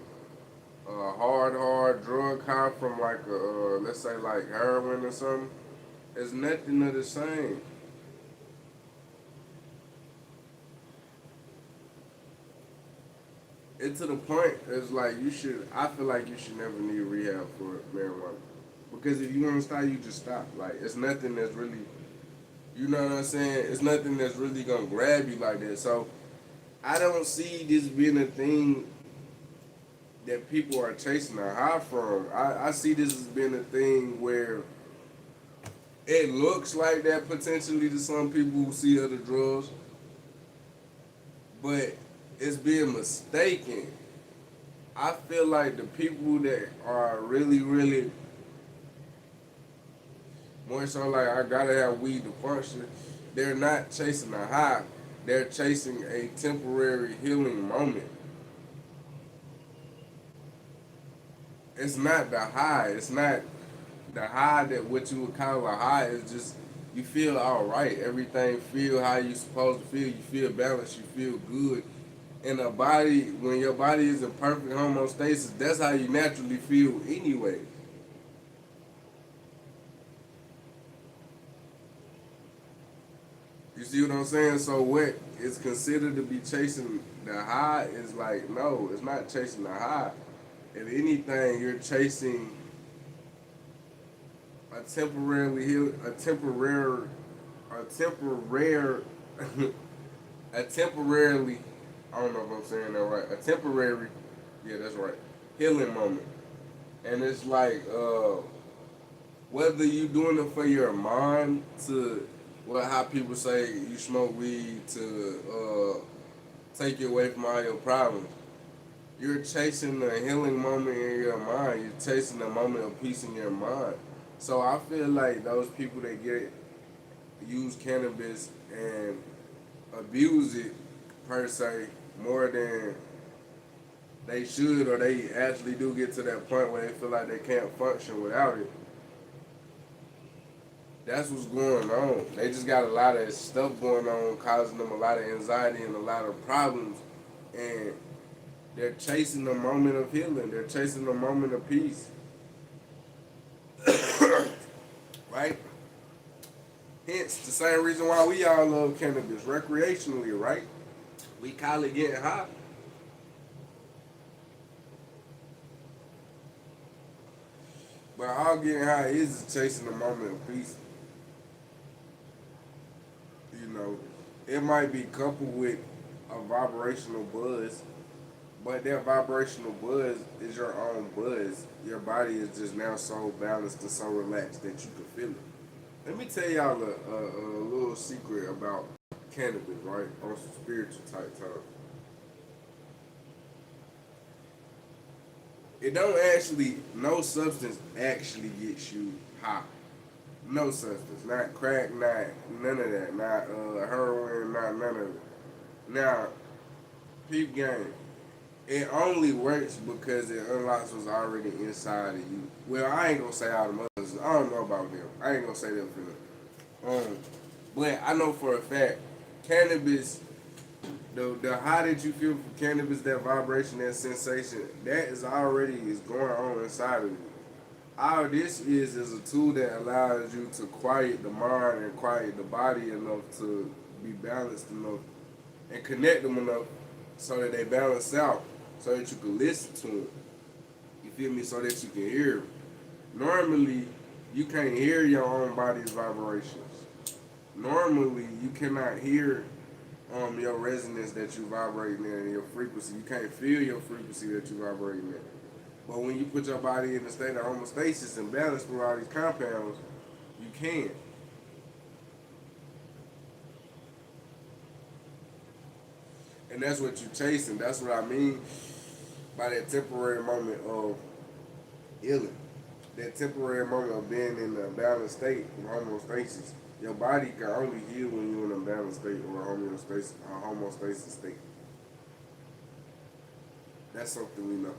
a hard drug high from like let's say like heroin or something, it's nothing of the same. It's to the point, it's like I feel like you should never need rehab for marijuana. Because if you want to stop, you just stop. Like, it's nothing that's really, you know what I'm saying? It's nothing that's really going to grab you like that. So, I don't see this being a thing that people are chasing a high from. I see this as being a thing where it looks like that potentially to some people who see other drugs, but it's being mistaken. I feel like the people that are really, really more so like I gotta have weed to function, they're not chasing a high. They're chasing a temporary healing moment. It's not the high. It's not the high that what you would call a high. Is just you feel all right. Everything feel how you supposed to feel. You feel balanced. You feel good. In a body, when your body is in perfect homeostasis, that's how you naturally feel anyway. You see what I'm saying? So what is considered to be chasing the high is like no, it's not chasing the high. If anything, you're chasing a temporarily heal, a temporary, a temporarily. I don't know if I'm saying that right. A temporary, yeah, that's right. Healing moment, and it's like whether you doing it for your mind to, well, how people say you smoke weed to take you away from all your problems. You're chasing a healing moment in your mind. You're chasing a moment of peace in your mind. So I feel like those people that use cannabis and abuse it per se more than they should, or they actually do get to that point where they feel like they can't function without it. That's what's going on. They just got a lot of stuff going on, causing them a lot of anxiety and a lot of problems, and they're chasing the moment of healing. They're chasing the moment of peace, right? Hence, the same reason why we all love cannabis recreationally, right? We call it getting high. But all getting high is chasing the moment of peace. You know, it might be coupled with a vibrational buzz, but that vibrational buzz is your own buzz. Your body is just now so balanced and so relaxed that you can feel it. Let me tell y'all a little secret about cannabis, right? On some spiritual type talk. It don't actually, no substance actually gets you high. No substance, not crack, not none of that, not heroin, not none of it. Now, peep game. It only works because it unlocks what's already inside of you. Well, I ain't gonna say all the others. I don't know about them. I ain't gonna say them for them. But I know for a fact, cannabis, the high that you feel from cannabis, that vibration, that sensation, that is going on inside of you. All this is a tool that allows you to quiet the mind and quiet the body enough to be balanced enough and connect them enough so that they balance out, so that you can listen to them. You feel me? So that you can hear them. Normally, you can't hear your own body's vibrations. Normally, you cannot hear your resonance that you vibrating in and your frequency. You can't feel your frequency that you vibrating in. But when you put your body in a state of homeostasis and balance through all these compounds, you can. And that's what you're chasing. That's what I mean by that temporary moment of healing. That temporary moment of being in a balanced state of homeostasis. Your body can only heal when you're in a balanced state or a homeostasis state. That's something we know.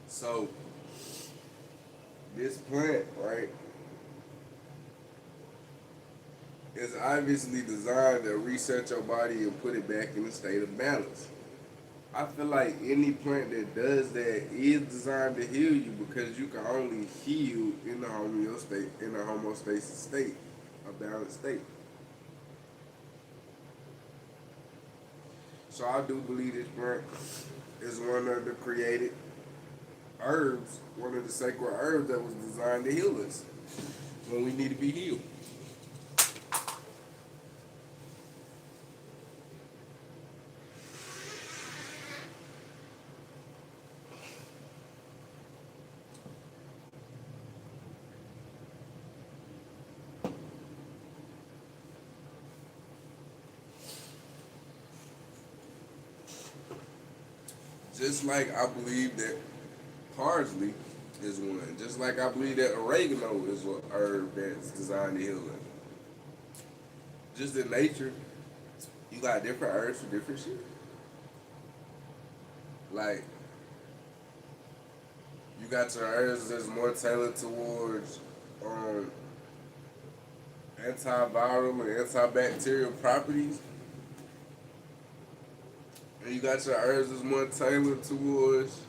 So this plant, right, is obviously designed to reset your body and put it back in a state of balance. I feel like any plant that does that is designed to heal you because you can only heal in the homeostasis state, a balanced state. So I do believe this plant is one of the created herbs, one of the sacred herbs that was designed to heal us when we need to be healed. Just like I believe that parsley is one. Just like I believe that oregano is a herb that's designed to heal us. Just in nature, you got different herbs for different shit. Like you got your herbs that's more tailored towards um, antiviral and antibacterial properties, and you got your herbs that's more tailored towards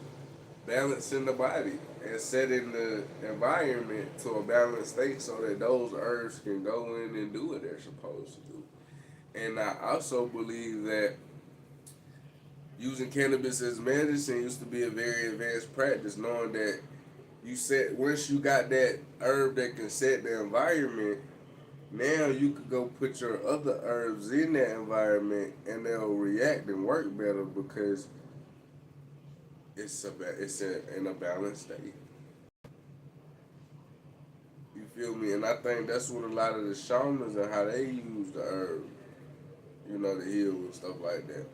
balancing the body and setting the environment to a balanced state so that those herbs can go in and do what they're supposed to do. And I also believe that using cannabis as medicine used to be a very advanced practice, knowing that once you got that herb that can set the environment, now you could go put your other herbs in that environment and they'll react and work better because in a balanced state. You feel me? And I think that's what a lot of the shamans and how they use the herb, to heal and stuff like that.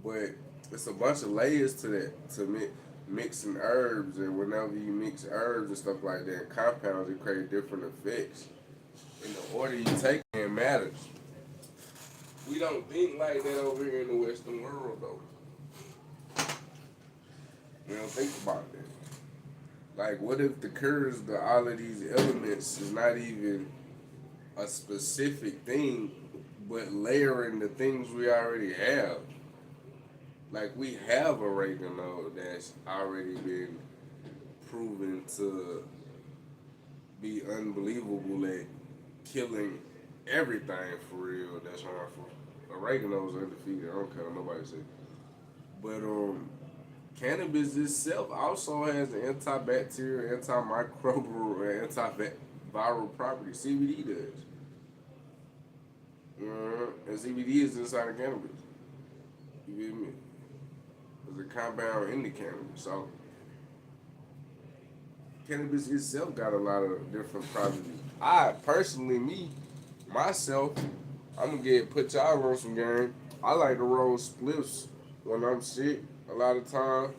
But it's a bunch of layers to that, to mixing herbs, and whenever you mix herbs and stuff like that, and compounds, it create different effects. And the order you take it matters. We don't think like that over here in the Western world, though. We don't think about that. Like, what if the cures to all of these elements is not even a specific thing, but layering the things we already have? Like, we have oregano that's already been proven to be unbelievable at killing everything for real that's harmful. Oregano's undefeated. I don't care what nobody say. But cannabis itself also has an antibacterial, antimicrobial, and antiviral properties. CBD does. And CBD is inside of cannabis. You feel me? There's a compound in the cannabis. So cannabis itself got a lot of different properties. I personally, myself, I'm gonna put y'all on some game. I like to roll spliffs when I'm sick. A lot of time,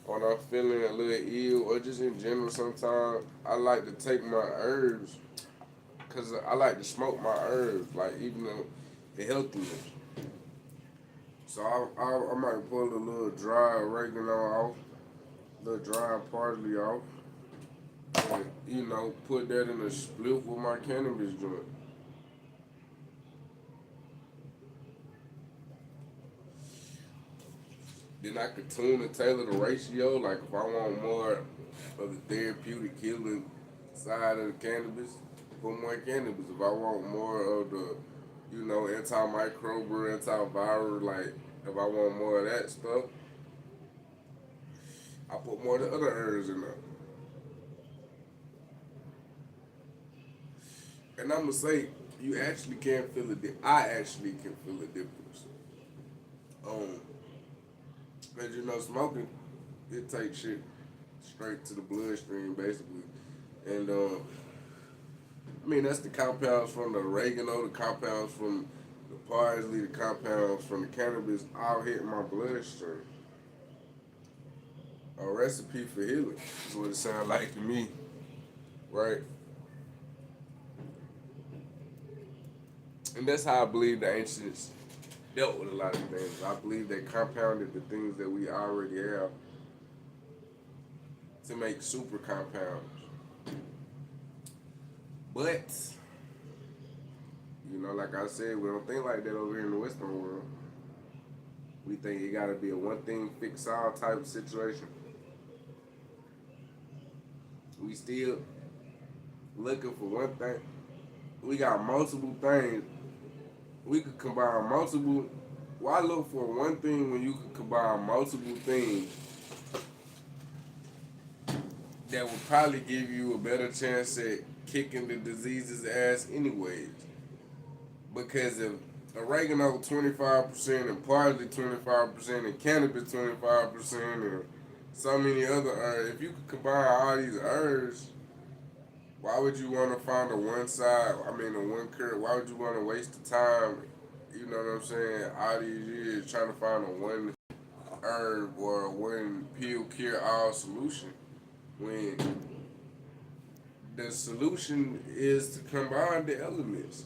when I'm feeling a little ill, or just in general, sometimes I like to take my herbs, cause I like to smoke my herbs, like even the healthiness. So I might pull a little dry oregano off, a little dry parsley off, and put that in a spliff with my cannabis joint. Then I could tune and tailor the ratio. Like if I want more of the therapeutic healing side of the cannabis, put more cannabis. If I want more of the, antimicrobial, antiviral, like if I want more of that stuff, I put more of the other herbs in there. And I'm gonna say, you actually can feel it. I actually can feel the difference. Um, Cause smoking, it takes shit straight to the bloodstream basically, and I mean that's the compounds from the oregano, the compounds from the parsley, the compounds from the cannabis, all hitting my bloodstream. A recipe for healing is what it sounds like to me, right? And that's how I believe the ancients dealt with a lot of things. I believe they compounded the things that we already have to make super compounds. But You know, like I said, we don't think like that over here in the Western world. We think it gotta be a one thing fix all type of situation. We still looking for one thing. We got multiple things. We could combine multiple. Why look for one thing when you could combine multiple things that would probably give you a better chance at kicking the disease's ass anyways? Because if oregano 25% and parsley 25% and cannabis 25% and so many other herbs, if you could combine all these herbs, why would you want to find a one side? I mean, a one cure. Why would you want to waste the time? You know what I'm saying? All these years trying to find a one herb or a one pill cure all solution when the solution is to combine the elements.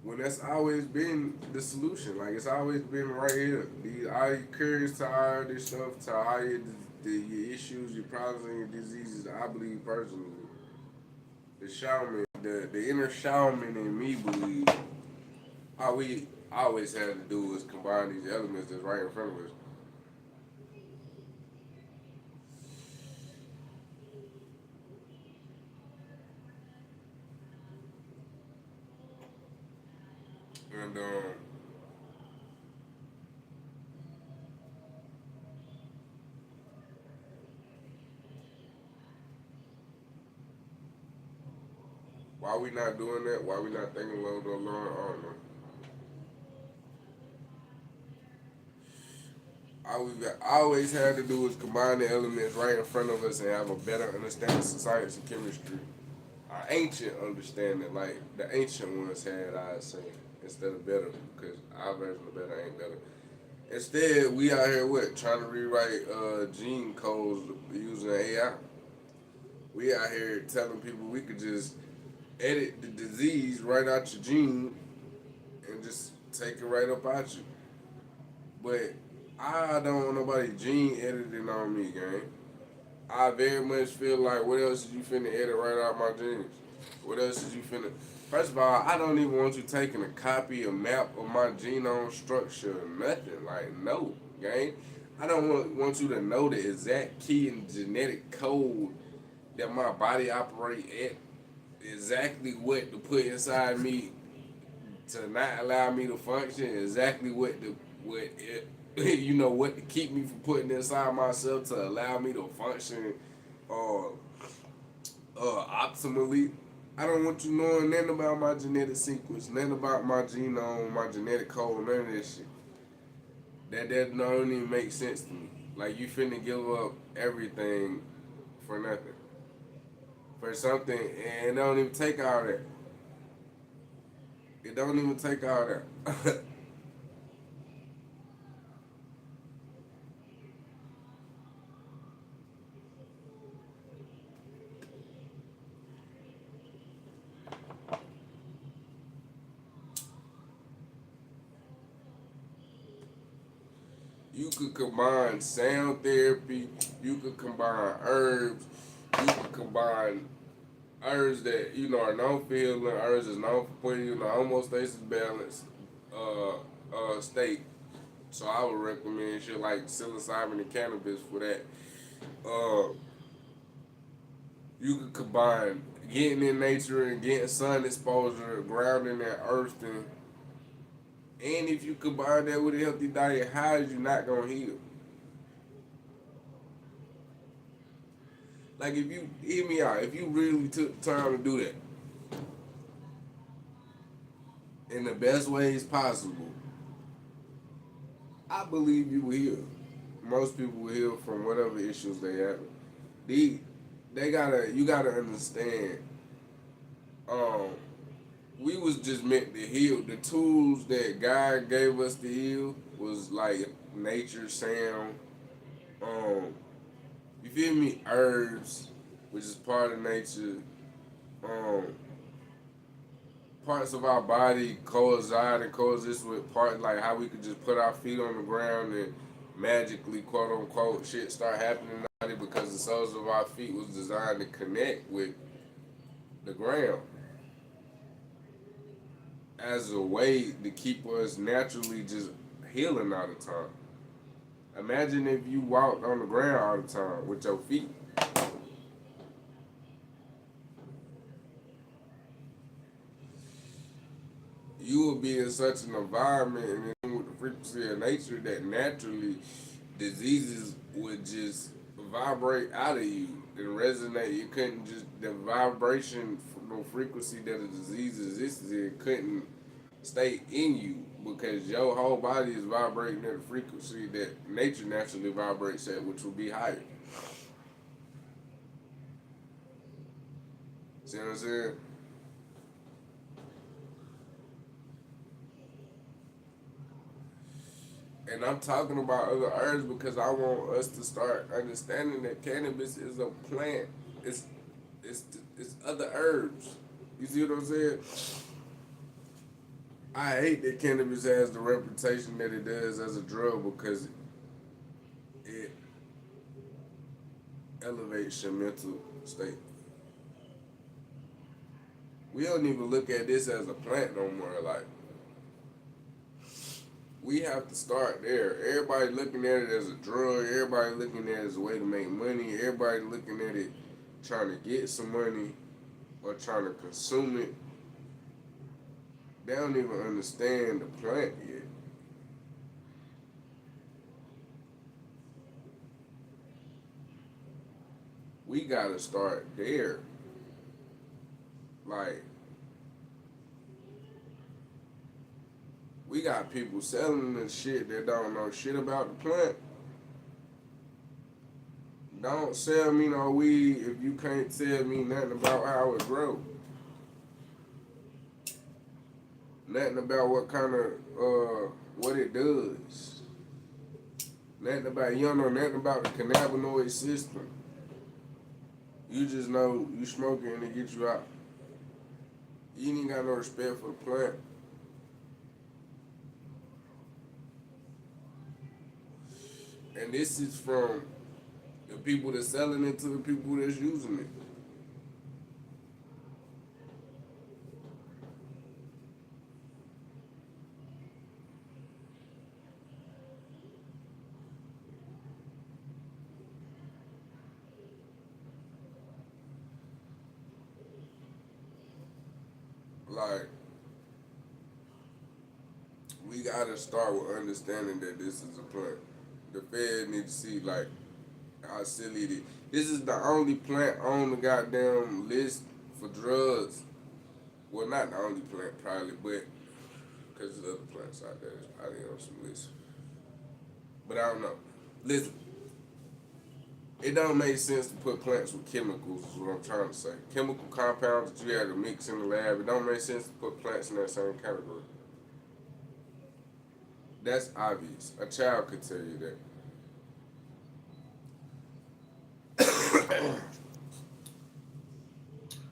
When that's always been the solution, like it's always been right here. These all your cures to all this stuff, to all your issues, your problems, and your diseases. I believe personally, the shaman, the inner shaman in me believe all we always had to do was combine these elements that's right in front of us. And why we not doing that? Why we not thinking along those lines? I don't know. All we've always had to do is combine the elements right in front of us and have a better understanding of science and chemistry. Our ancient understanding, like the ancient ones had, I'd say, instead of better, because our version of better ain't better. Instead, we out here what trying to rewrite gene codes using AI. We out here telling people we could just edit the disease right out your gene and just take it right up out you. But I don't want nobody gene editing on me, gang. I very much feel like what else is you finna edit right out my genes? What else is you finna? First of all, I don't even want you taking a copy, a map of my genome structure, nothing. Like, no, gang. I don't want you to know the exact key and genetic code that my body operate at, exactly what to put inside me to not allow me to function, exactly what it, you know, what to keep me from putting inside myself to allow me to function uh, optimally. I don't want you knowing nothing about my genetic sequence, nothing about my genome, my genetic code, none of this shit. That don't even make sense to me. Like you finna give up everything for nothing, for something, and it don't even take all that. It don't even take all that. You could combine sound therapy. You could combine herbs. You could combine herbs that you know are known for healing. Herbs is known for putting you in a homeostasis balance state. So I would recommend shit like psilocybin and cannabis for that. Uh, you could combine getting in nature and getting sun exposure, grounding that earth, and if you combine that with a healthy diet, how is you not gonna heal? Like if you hear me out, if you really took time to do that in the best ways possible, I believe you will heal. Most people will heal from whatever issues they have. They, you gotta understand. Um, we was just meant to heal. The tools that God gave us to heal was like nature, sound. Um, you feel me? Herbs, which is part of nature. Um, parts of our body coincide and coexist with parts like how we could just put our feet on the ground and magically, quote unquote, shit start happening in our body because the soles of our feet was designed to connect with the ground. as a way to keep us naturally just healing all the time. Imagine if you walked on the ground all the time with your feet. You would be in such an environment and with the frequency of nature that naturally diseases would just vibrate out of you and resonate. You couldn't just the vibration from the frequency that a disease exists in couldn't stay in you because your whole body is vibrating at a frequency that nature naturally vibrates at, which will be higher. See what I'm saying? And I'm talking about other herbs because I want us to start understanding that cannabis is a plant. It's it's it's other herbs. You see what I'm saying? I hate that cannabis has the reputation that it does as a drug because it elevates your mental state. We don't even look at this as a plant no more. Like we have to start there. Everybody looking at it as a drug. Everybody looking at it as a way to make money. Everybody looking at it trying to get some money or trying to consume it. They don't even understand the plant yet. We gotta start there. Like, we got people selling this shit that don't know shit about the plant. Don't sell me no weed if you can't tell me nothing about how it grows. Nothing about what kind of, what it does. Nothing about, you don't know nothing about the cannabinoid system. You just know you smoke it and it gets you out. You ain't got no respect for the plant. And this is from the people that's selling it to the people that's using it. Like, we gotta start with understanding that this is a plant. The Fed need to see like how silly it is. This is the only plant on the goddamn list for drugs. Well, not the only plant probably, but because there's other plants out there that's probably on some list. But I don't know. Listen, it don't make sense to put plants with chemicals, is what I'm trying to say. Chemical compounds that you had to mix in the lab, it don't make sense to put plants in that same category. That's obvious. A child could tell you that.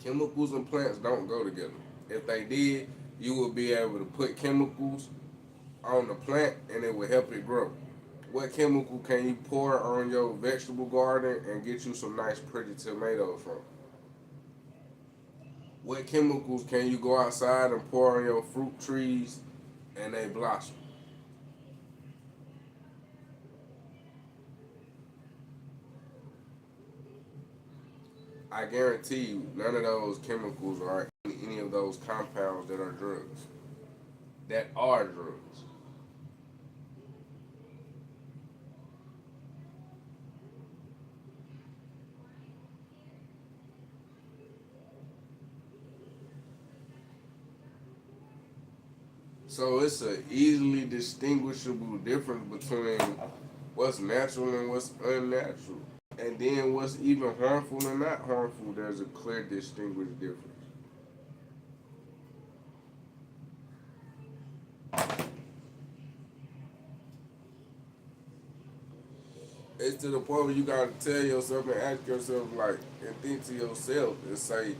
Chemicals and plants don't go together. If they did, you would be able to put chemicals on the plant and it would help it grow. What chemical can you pour on your vegetable garden and get you some nice pretty tomatoes from? What chemicals can you go outside and pour on your fruit trees and they blossom? I guarantee you none of those chemicals are in any of those compounds that are drugs. That are drugs. So it's a easily distinguishable difference between what's natural and what's unnatural. And then what's even harmful and not harmful, there's a clear distinguished difference. It's to the point where you gotta tell yourself and ask yourself like and think to yourself and say,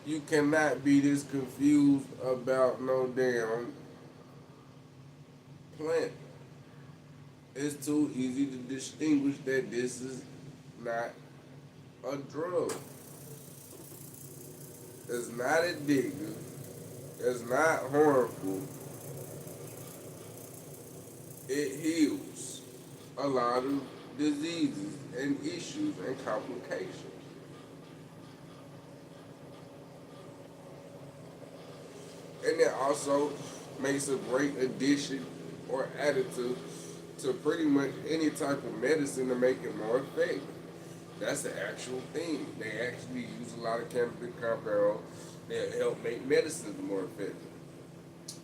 you cannot be this confused about no damn plant. It's too easy to distinguish that this is not a drug. It's not addictive. that's not harmful, it heals a lot of diseases and issues and complications. And it also makes a great addition or additive to pretty much any type of medicine to make it more effective. That's the actual thing. They actually use a lot of chemical compounds that help make medicines more effective.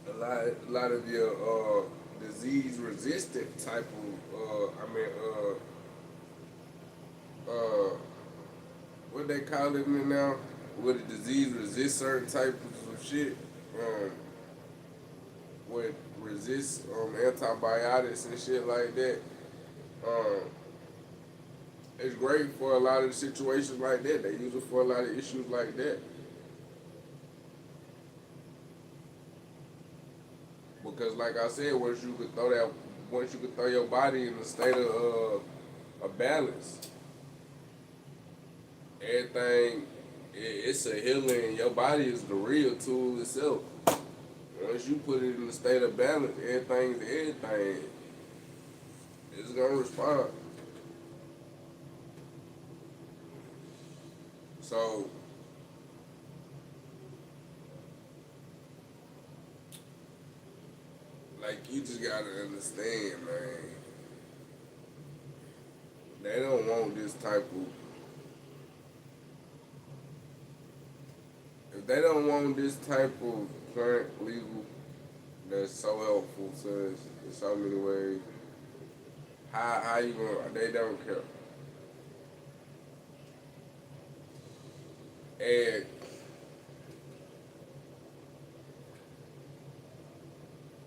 A lot of your disease resistant type of what they call it now, where the disease resist certain types of shit, um, would resist antibiotics and shit like that. Um, it's great for a lot of situations like that. They use it for a lot of issues like that. Because, like I said, once you could throw your body in a state of a balance, everything, it's a healing. Your body is the real tool itself. Once you put it in a state of balance, everything. It's gonna respond. So, like, you just gotta understand, man. They don't want this type of. If they don't want this type of plant legal that's so helpful to us in so many ways, how you gonna? They don't care. And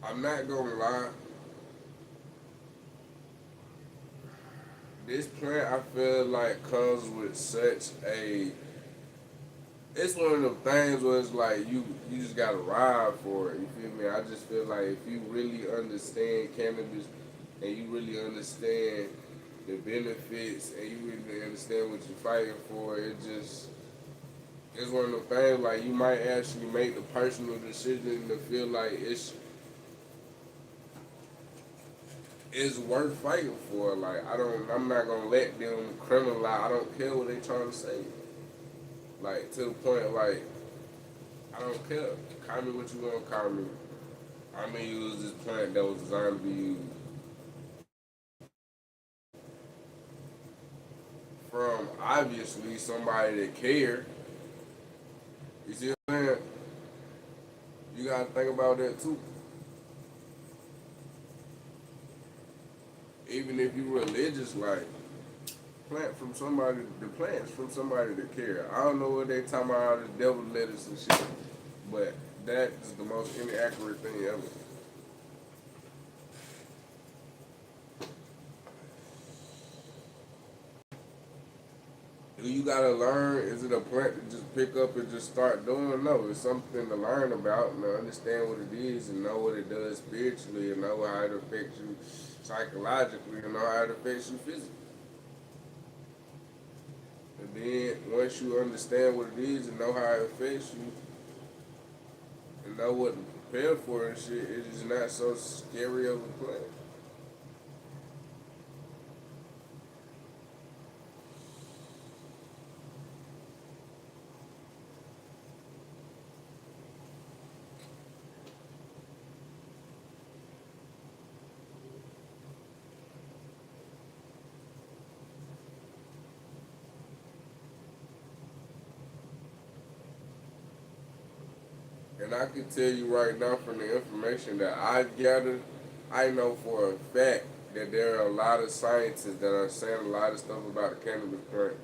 I'm not gonna lie, this plant I feel like comes with such a. It's one of them things where it's like you just gotta ride for it. You feel me? I just feel like if you really understand cannabis and you really understand the benefits and you really understand what you're fighting for, it's one of them things like you might actually make the personal decision to feel like it's worth fighting for. Like I'm not gonna let them criminalize. I don't care what they trying to say. Like to the point like I don't care. Call me what you want to call me. I'm gonna use this plant that was designed to be used. From obviously somebody that care. You see what I'm saying? You gotta think about that too. Even if you religious, like the plants from somebody that care. I don't know what they talking about all this devil lettuce and shit, but that is the most inaccurate thing ever. Do you gotta learn? Is it a plant to just pick up and just start doing? No, it's something to learn about and to understand what it is and know what it does spiritually and know how it affects you psychologically and know how it affects you physically. And then once you understand what it is and know how it affects you and know what to prepare for and shit, it is not so scary of a plant. And I can tell you right now from the information that I've gathered, I know for a fact that there are a lot of scientists that are saying a lot of stuff about the cannabis plant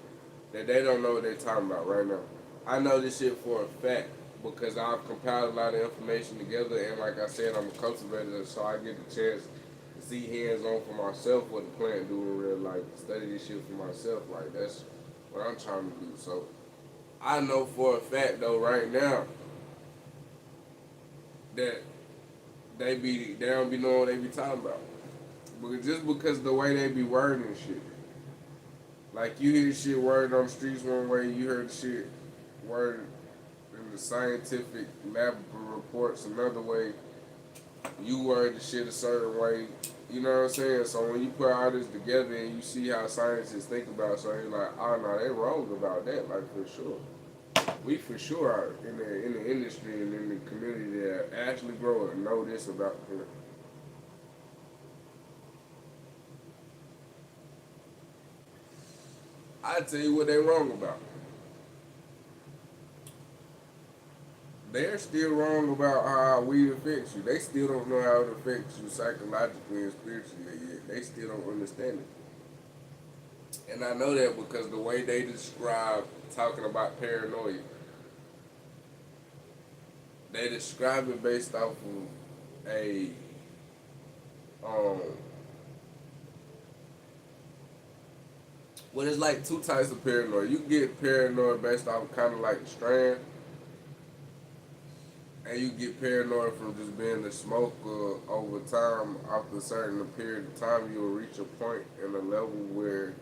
that they don't know what they're talking about right now. I know this shit for a fact because I've compiled a lot of information together and like I said, I'm a cultivator so I get the chance to see hands on for myself what the plant do in real life, study this shit for myself. Like that's what I'm trying to do. So I know for a fact though right now that they don't be knowing what they be talking about. But just because the way they be wording shit. Like you hear shit worded on the streets one way, you heard shit worded in the scientific lab reports another way. You word the shit a certain way. You know what I'm saying? So when you put all this together and you see how scientists think about something, you're like, oh no, they wrong about that, like for sure. We for sure are in the industry and in the community that actually grow and know this about them. I tell you what they wrong about. They're still wrong about how weed affects you. They still don't know how it affects you psychologically and spiritually yet. They still don't understand it. And I know that because the way they describe talking about paranoia, they describe it based off of a um well, it's like two types of paranoia. You get paranoid based off kind of like the strand, and you get paranoid from just being a smoker over time. After a certain period of time, you'll reach a point and a level where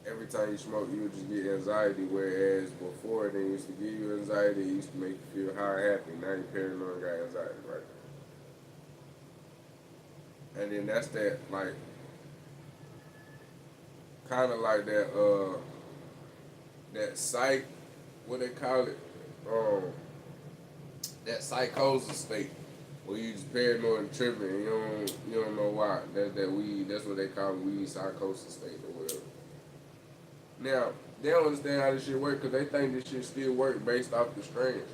every time you smoke, you would just get anxiety. Whereas before, it used to give you anxiety, it used to make you feel high and happy. Now you're paranoid and got anxiety, right? And then that's that, like, kind of like that psych, what they call it, that psychosis state where you just paranoid and tripping and you don't know why. That's what they call weed psychosis state or whatever. Now they don't understand how this shit work because they think this shit still work based off the strands.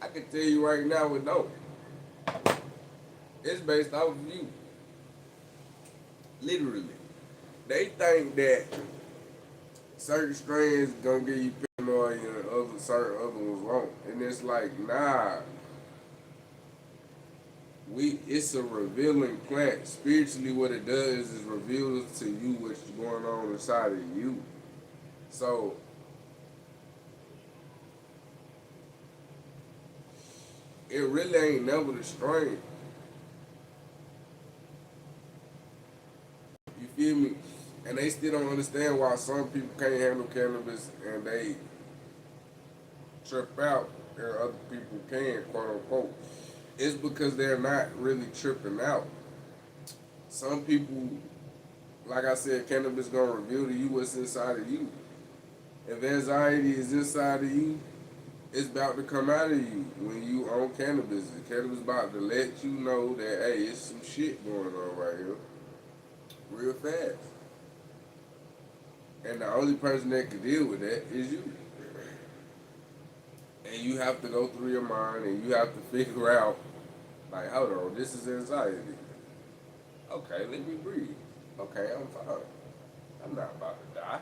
I can tell you right now it don't. It's based off of you. Literally. They think that certain strains gonna give you paranoid and certain other ones won't. And it's like, nah. It's a revealing plant. Spiritually what it does is reveals to you what's going on inside of you. So it really ain't never the strain. You feel me? And they still don't understand why some people can't handle cannabis and they trip out and other people can, quote unquote. It's because they're not really tripping out. Some people, like I said, cannabis gonna reveal to you what's inside of you. If anxiety is inside of you, it's about to come out of you when you own cannabis. The cannabis about to let you know that, hey, it's some shit going on right here, real fast. And the only person that can deal with that is you. And you have to go through your mind and you have to figure out, like, hold on, this is anxiety. Okay, let me breathe. Okay, I'm fine. I'm not about to die.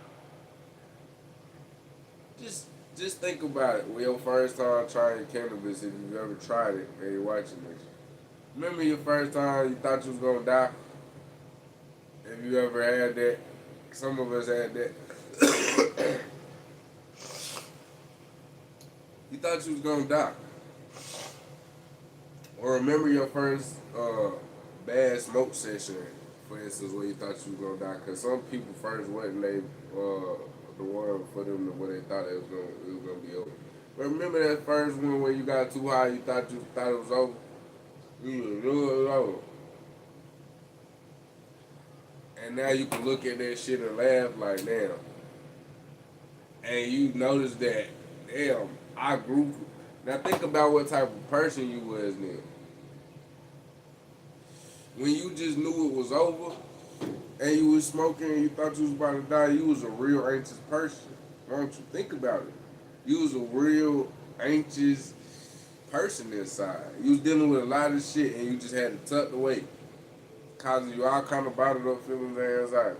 Just think about it. When your first time trying cannabis, if you've ever tried it and you're watching this. Remember your first time you thought you was gonna die? Have you ever had that? Some of us had that. You thought you was gonna die. Or remember your first bad smoke session, for instance, where you thought you was gonna die. Because some people first wasn't the one for them where they thought it was gonna be over. But remember that first one where you got too high, you thought it was over. You knew it was over. And now you can look at that shit and laugh like, damn. And you notice that, damn, I grew. Now think about what type of person you was then. When you just knew it was over and you was smoking and you thought you was about to die, you was a real anxious person. Why don't you think about it? You was a real anxious person inside. You was dealing with a lot of shit and you just had to tuck away, causing you all kind of bottled up feelings and anxiety.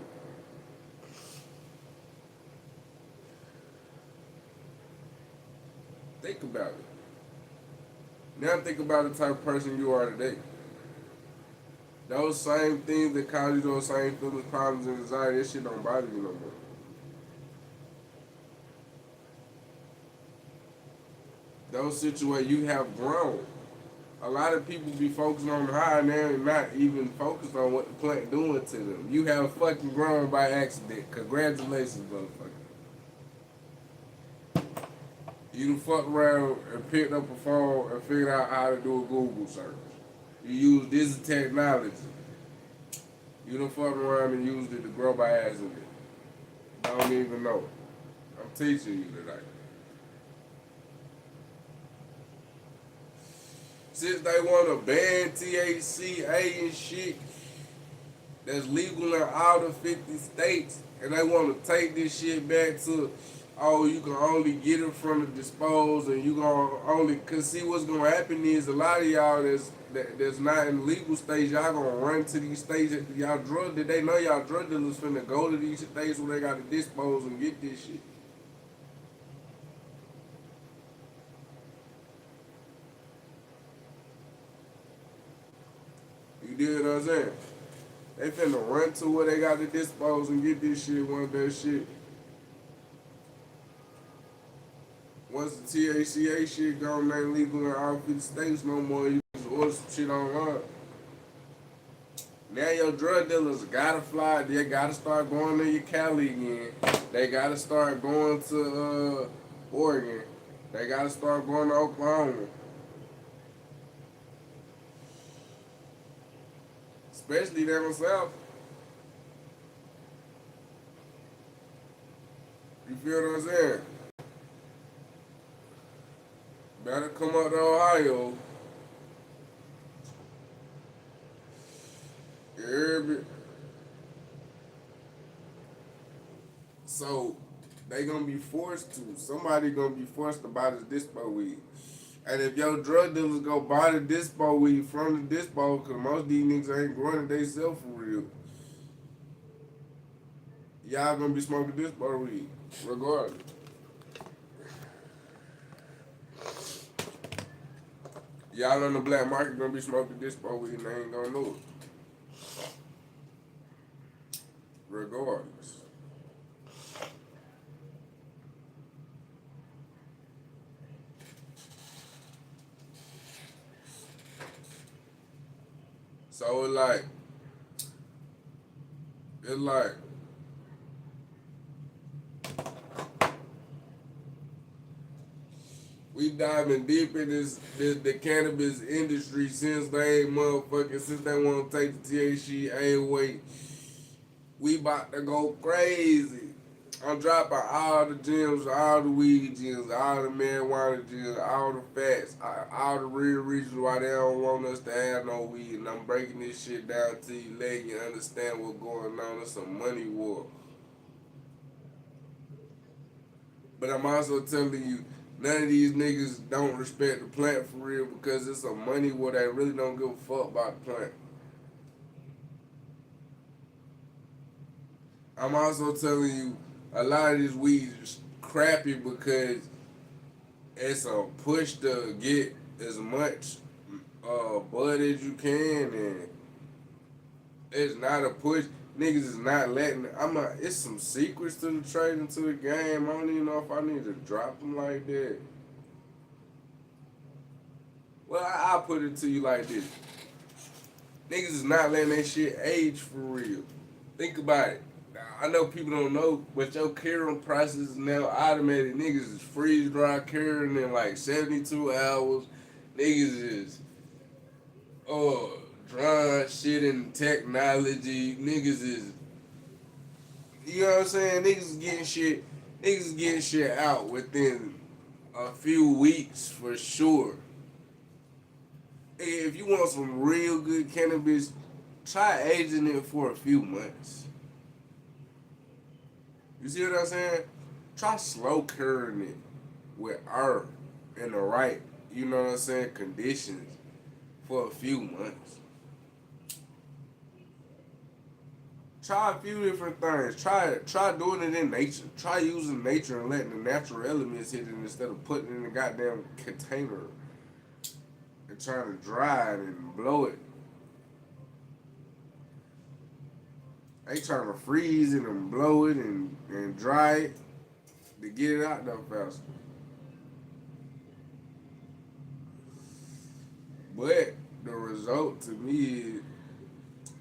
Think about it. Now think about the type of person you are today. Those same things that cause you those same feelings, problems, and anxiety, that shit don't bother you no more. Those situations you have grown. A lot of people be focusing on the high and they're not even focused on what the plant doing to them. You have fucking grown by accident. Congratulations, motherfucker. You done fucked around and picked up a phone and figured out how to do a Google search. You use this technology. You done fucked around and used it to grow my ass in it. Don't even know it. I'm teaching you tonight. Since they want to ban THC, and shit that's legal in all the 50 states, and they want to take this shit back to, oh, you can only get it from the dispose, and you gonna only, cause see what's gonna happen is a lot of y'all that's not in legal states, y'all gonna run to these states. Y'all did they know y'all drug dealers finna go to these states where they gotta dispose and get this shit? You did what I'm saying? They finna run to where they got to dispose and get this shit once that shit. Once the THCA shit gone, ain't legal in all 50 states no more. You just order some shit online. Now your drug dealers gotta fly. They gotta start going to your Cali again. They gotta start going to Oregon. They gotta start going to Oklahoma. Especially down south. You feel what I'm saying? Better come up to Ohio. So they gonna be forced to. Somebody gonna be forced to buy this dispo weed. And if your drug dealers go buy the dispo weed from the dispo, cause most of these niggas ain't growing it themselves for real, y'all gonna be smoking dispo weed regardless. Y'all on the black market gonna be smoking dispo weed and they ain't gonna know it. Regardless. So it's like, we diving deep in the cannabis industry since they since they want to take the THC away. We about to go crazy. I'm dropping all the gems, all the weed gems, all the marijuana gems, all the facts, all the real reasons why they don't want us to have no weed. And I'm breaking this shit down to you, letting you understand what's going on. It's a money war. But I'm also telling you, none of these niggas don't respect the plant for real because it's a money war. They really don't give a fuck about the plant. I'm also telling you, a lot of this weed is crappy because it's a push to get as much bud as you can, and it's not a push. Niggas is not letting. It's some secrets to the trade and to the game. I don't even know if I need to drop them like that. Well, I'll put it to you like this: niggas is not letting that shit age for real. Think about it. I know people don't know, but your curing process is now automated. Niggas is freeze dry curing in like 72 hours. Niggas is drying shit in technology. Niggas is, you know what I'm saying? Niggas is getting shit out within a few weeks for sure. If you want some real good cannabis, try aging it for a few months. You see what I'm saying? Try slow curing it with herb in the right, you know what I'm saying, conditions for a few months. Try a few different things. Try doing it in nature. Try using nature and letting the natural elements hit it instead of putting it in a goddamn container and trying to dry it and blow it. They trying to freeze it and blow it and dry it to get it out there faster. But the result to me is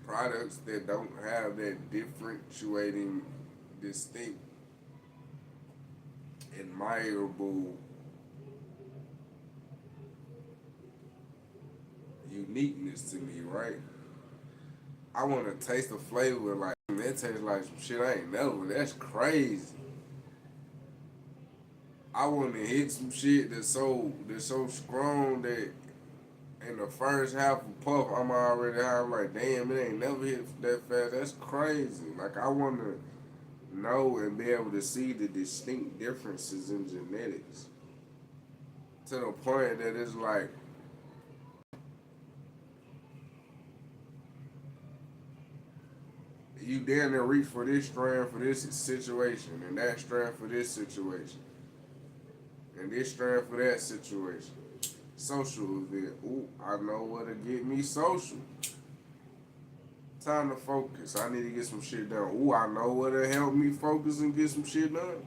products that don't have that differentiating, distinct, admirable uniqueness to me, right? I want to taste the flavor like that tastes like some shit I ain't never. That's crazy. I want to hit some shit that's so strong that in the first half of puff I'm already high. I'm like, damn, it ain't never hit that fast. That's crazy. Like I want to know and be able to see the distinct differences in genetics to the point that it's like you damn near reach for this strand for this situation and that strand for this situation and this strand for that situation. Social event. Ooh, I know what to get me social. Time to focus. I need to get some shit done. Ooh, I know what to help me focus and get some shit done.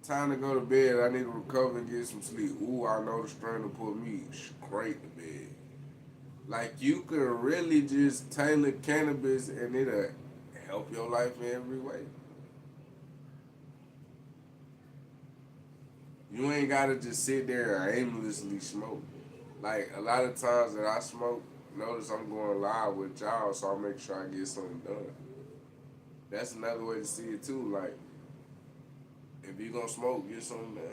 Time to go to bed. I need to recover and get some sleep. Ooh, I know the strand to put me straight to bed. Like you could really just tailor cannabis and it'll help your life in every way. You ain't gotta just sit there and aimlessly smoke. Like a lot of times that I smoke, notice I'm going live with y'all, so I make sure I get something done. That's another way to see it too. Like if you gonna smoke, get something done.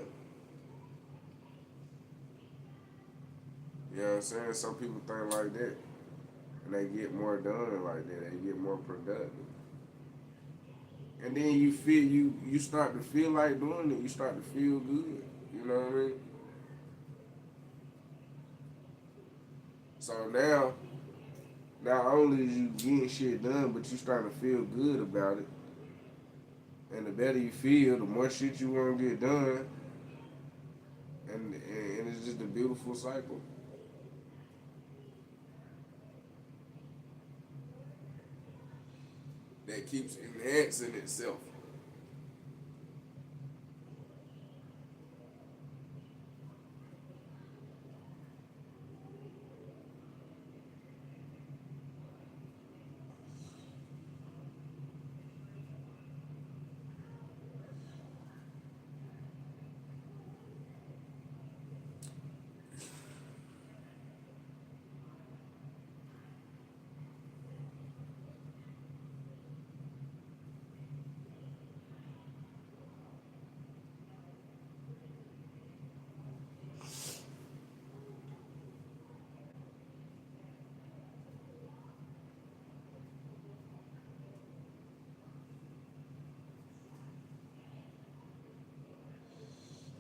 You know what I'm saying? Some people think like that, and they get more done like that. They get more productive, and then you start to feel like doing it. You start to feel good. You know what I mean? So now, not only is you getting shit done, but you starting to feel good about it. And the better you feel, the more shit you want to get done, and it's just a beautiful cycle that keeps enhancing itself.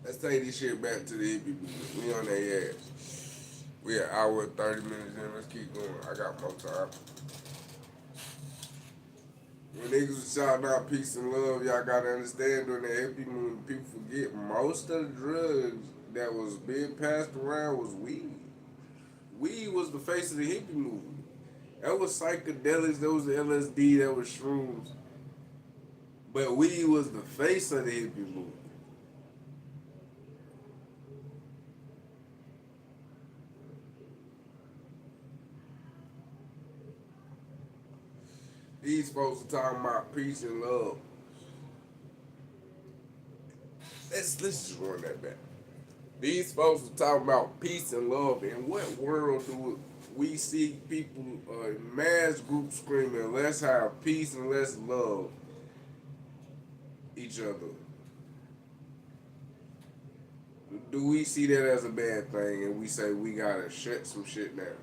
Let's take this shit back to the hippie movement. We on their ass. We an hour and 30 minutes in. Let's keep going. I got more time. When niggas was shouting out peace and love, y'all gotta understand during the hippie movement, people forget most of the drugs that was being passed around was weed. Weed was the face of the hippie movement. That was psychedelics, that was the LSD, that was shrooms. But weed was the face of the hippie movement. These folks are talking about peace and love. Let's just run that back. These folks are talking about peace and love. In what world do we see people in mass groups screaming, let's have peace and let's love each other? Do we see that as a bad thing and we say we gotta shut some shit down?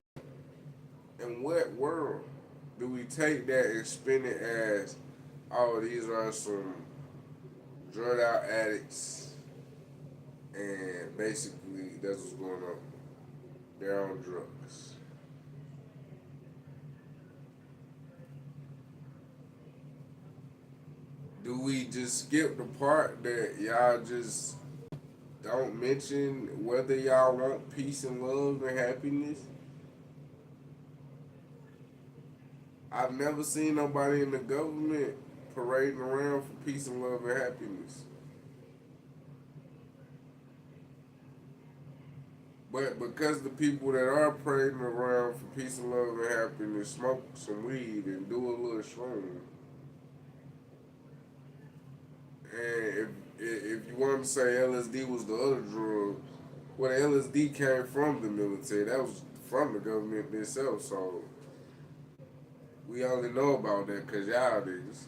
In what world do we take that and spin it as, oh, these are some drug out addicts and basically that's what's going on? They're on drugs. Do we just skip the part that y'all just don't mention whether y'all want peace and love and happiness? I've never seen nobody in the government parading around for peace and love and happiness. But because the people that are parading around for peace and love and happiness smoke some weed and do a little shroom, and If you want to say LSD was the other drug, well, the LSD came from the military. That was from the government itself. So we only know about that because y'all niggas,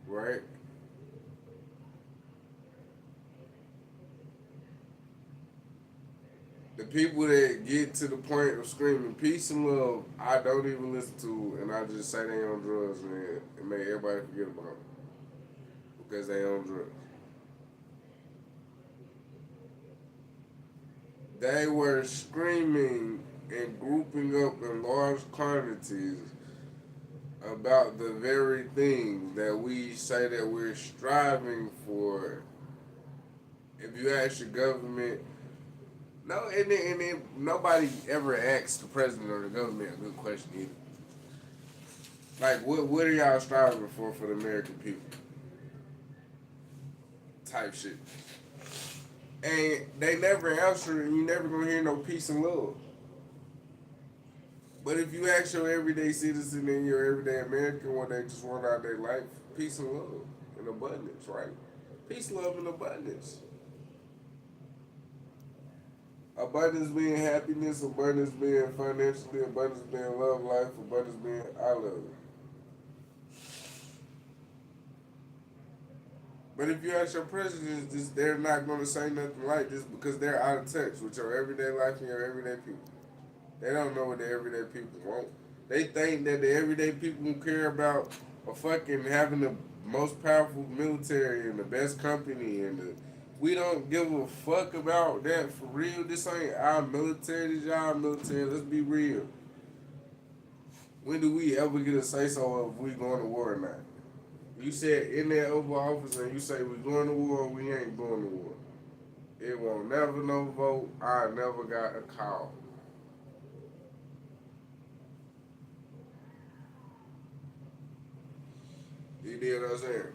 right? The people that get to the point of screaming peace and love, I don't even listen to, and I just say they on drugs, man, and make everybody forget about them because they on drugs. They were screaming and grouping up in large quantities about the very thing that we say that we're striving for. If you ask your government, no, and then nobody ever asks the president or the government a good question either. Like, what are y'all striving for the American people? Type shit. And they never answer, and you never gonna hear no peace and love. But if you ask your everyday citizen and your everyday American what they just want out of their life, peace and love and abundance, right? Peace, love, and abundance. Abundance being happiness, abundance being financially, abundance being love life, abundance being I love you. But if you ask your presidents, they're not going to say nothing like this because they're out of touch with your everyday life and your everyday people. They don't know what the everyday people want. They think that the everyday people care about a fucking having the most powerful military and the best company we don't give a fuck about that for real. This ain't our military, this y'all military. Let's be real. When do we ever get a say so of we going to war or not? You said in that Oval Office and you say we going to war or we ain't going to war. It won't never no vote. I never got a call. You did what I'm saying?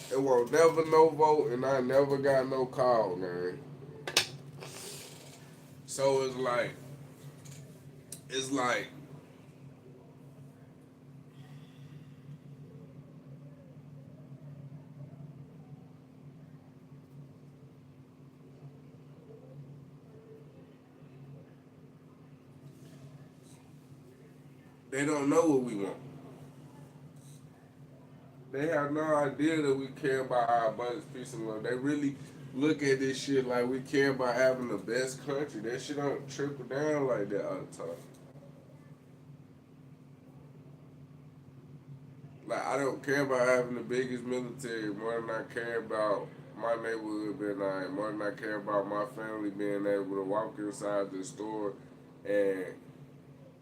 It won't never no vote and I never got no call, man. So it's like they don't know what we want. They have no idea that we care about our abundance, peace, and love. They really look at this shit like we care about having the best country. That shit don't trickle down like that all the time. Like, I don't care about having the biggest military more than I care about my neighborhood being alright, more than I care about my family being able to walk inside the store and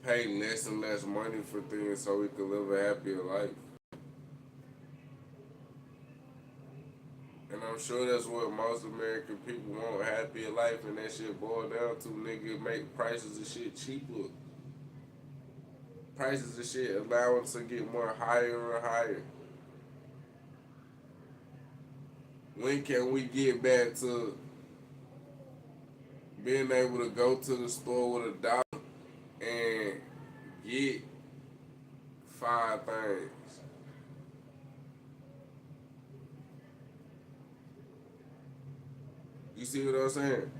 pay less and less money for things so we can live a happier life. And I'm sure that's what most American people want, happier life, and that shit boil down to, nigga, make prices of shit cheaper. Prices of shit allow us to get more higher and higher. When can we get back to being able to go to the store with a dollar and get five things? You see what I'm saying?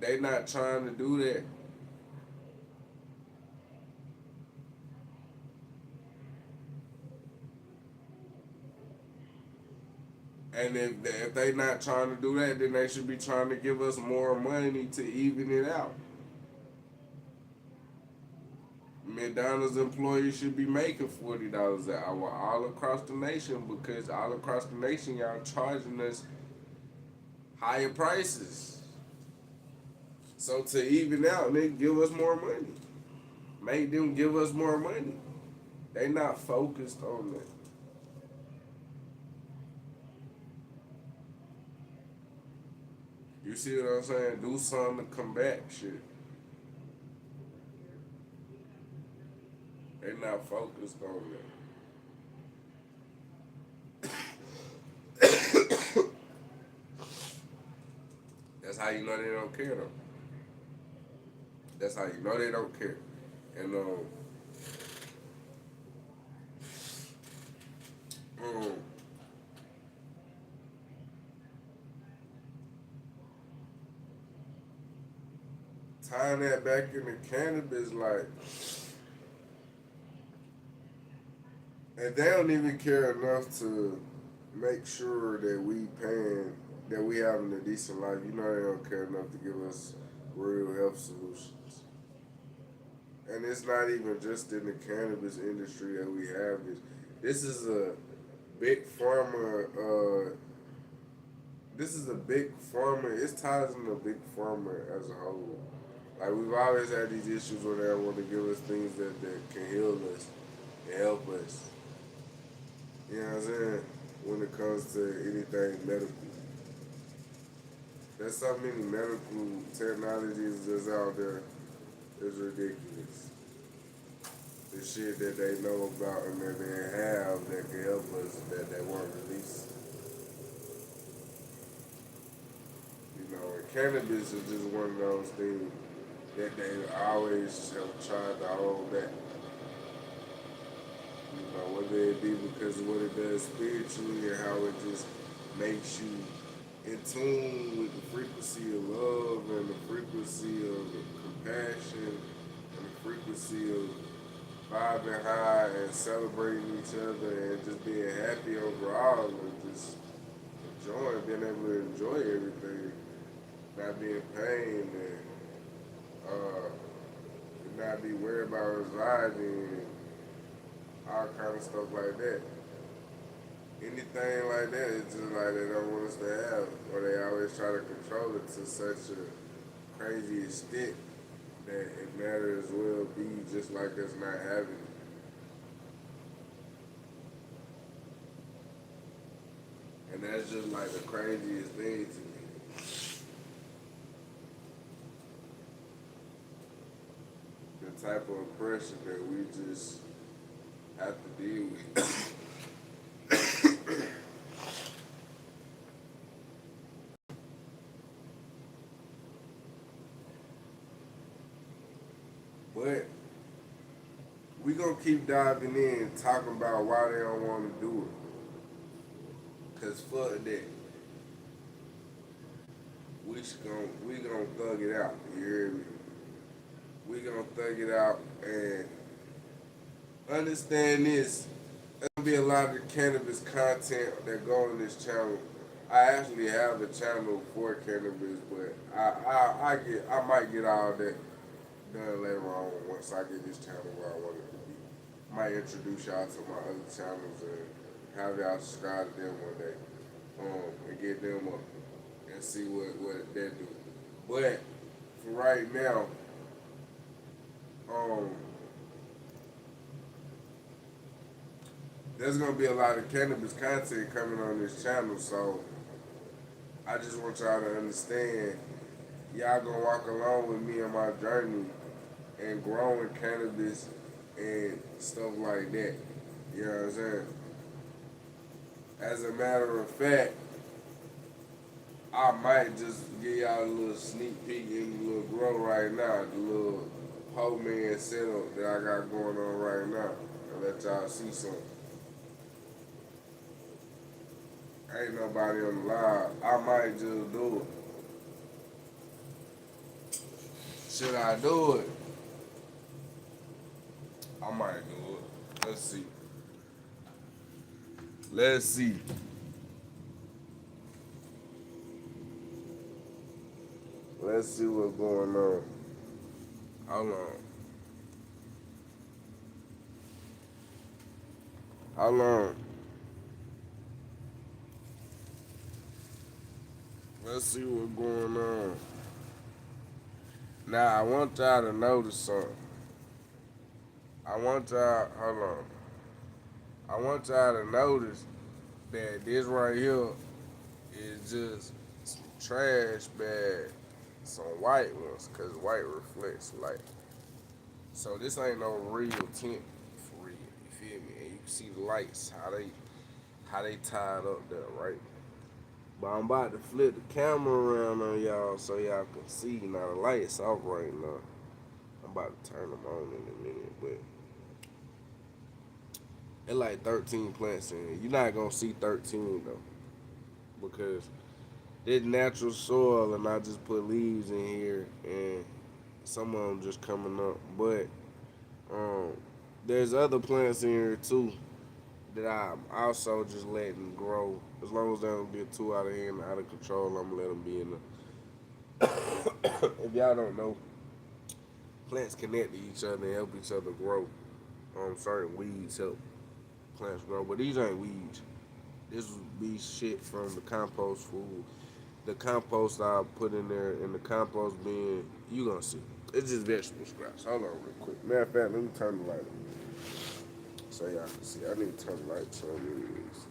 They not trying to do that. And if they not trying to do that, then they should be trying to give us more money to even it out. McDonald's employees should be making $40 an hour all across the nation because all across the nation y'all charging us higher prices. So to even out, they give us more money. Make them give us more money. They not focused on that. You see what I'm saying? Do something to combat shit. They not focused on that. That's how you know they don't care though. That's how you know they don't care. And um tying that back into cannabis, like, and they don't even care enough to make sure that we paying, that we having a decent life. You know, they don't care enough to give us real health solutions. And it's not even just in the cannabis industry that we have this. This is a big pharma. This is a big pharma. It's ties in the big pharma as a whole. Like we've always had these issues where they want to give us things that can heal us and help us. You know what I'm saying? When it comes to anything medical, there's so many medical technologies that's out there. It's ridiculous. The shit that they know about and that they have that can help us that they won't release. You know, and cannabis is just one of those things that they always have tried to hold back. You know, whether it be because of what it does spiritually or how it just makes you in tune with the frequency of love and the frequency of compassion and the frequency of vibing high and celebrating each other and just being happy overall and just enjoying, being able to enjoy everything, not be in pain and not be worried about anxiety and all kind of stuff like that. Anything like that, it's just like they don't want us to have, or they always try to control it to such a crazy extent that it matter as well be just like us not having it. And that's just like the craziest thing to me. The type of oppression that we just have to deal with. But we gonna keep diving in, talking about why they don't want to do it. Cause fuck that. We gonna thug it out. You hear me? We gonna thug it out and understand this. There's gonna be a lot of cannabis content that go on this channel. I actually have a channel for cannabis, but I might get all that done later on once I get this channel where I want it to be. I might introduce y'all to my other channels and have y'all subscribe to them one day, and get them up and see what they do. But for right now, um, there's gonna be a lot of cannabis content coming on this channel, so I just want y'all to understand. Y'all gonna walk along with me on my journey and growing cannabis and stuff like that. You know what I'm saying? As a matter of fact, I might just give y'all a little sneak peek in the little grow right now, the little pole man setup that I got going on right now, and let y'all see something. Ain't nobody on the live. I might just do it. Should I do it? I might do it. Let's see. Let's see. Let's see what's going on. Hold on. Hold on. Let's see what's going on. Now, I want y'all to notice something. Hold on. I want y'all to notice that this right here is just some trash bag, some white ones, cause white reflects light. So this ain't no real tint for real. You feel me? And you can see the lights, how they tied up there, right? But I'm about to flip the camera around on y'all so y'all can see. Now the lights off right now. I'm about to turn them on in a minute, but it's like 13 plants in here. You're not gonna see 13 though, because it's natural soil, and I just put leaves in here, and Some of them just coming up, but um, there's other plants in here too that I'm also just letting grow. As long as they don't get too out of hand, out of control, I'm gonna let them be in the. If y'all don't know, plants connect to each other and help each other grow. Certain weeds help plants grow, but these ain't weeds. This would be shit from the compost food. The compost I put in there in the compost bin, you gonna see. It's just vegetable scraps. Hold on real quick. Matter of fact, let me turn the light on so y'all can see. I need to turn the light on this.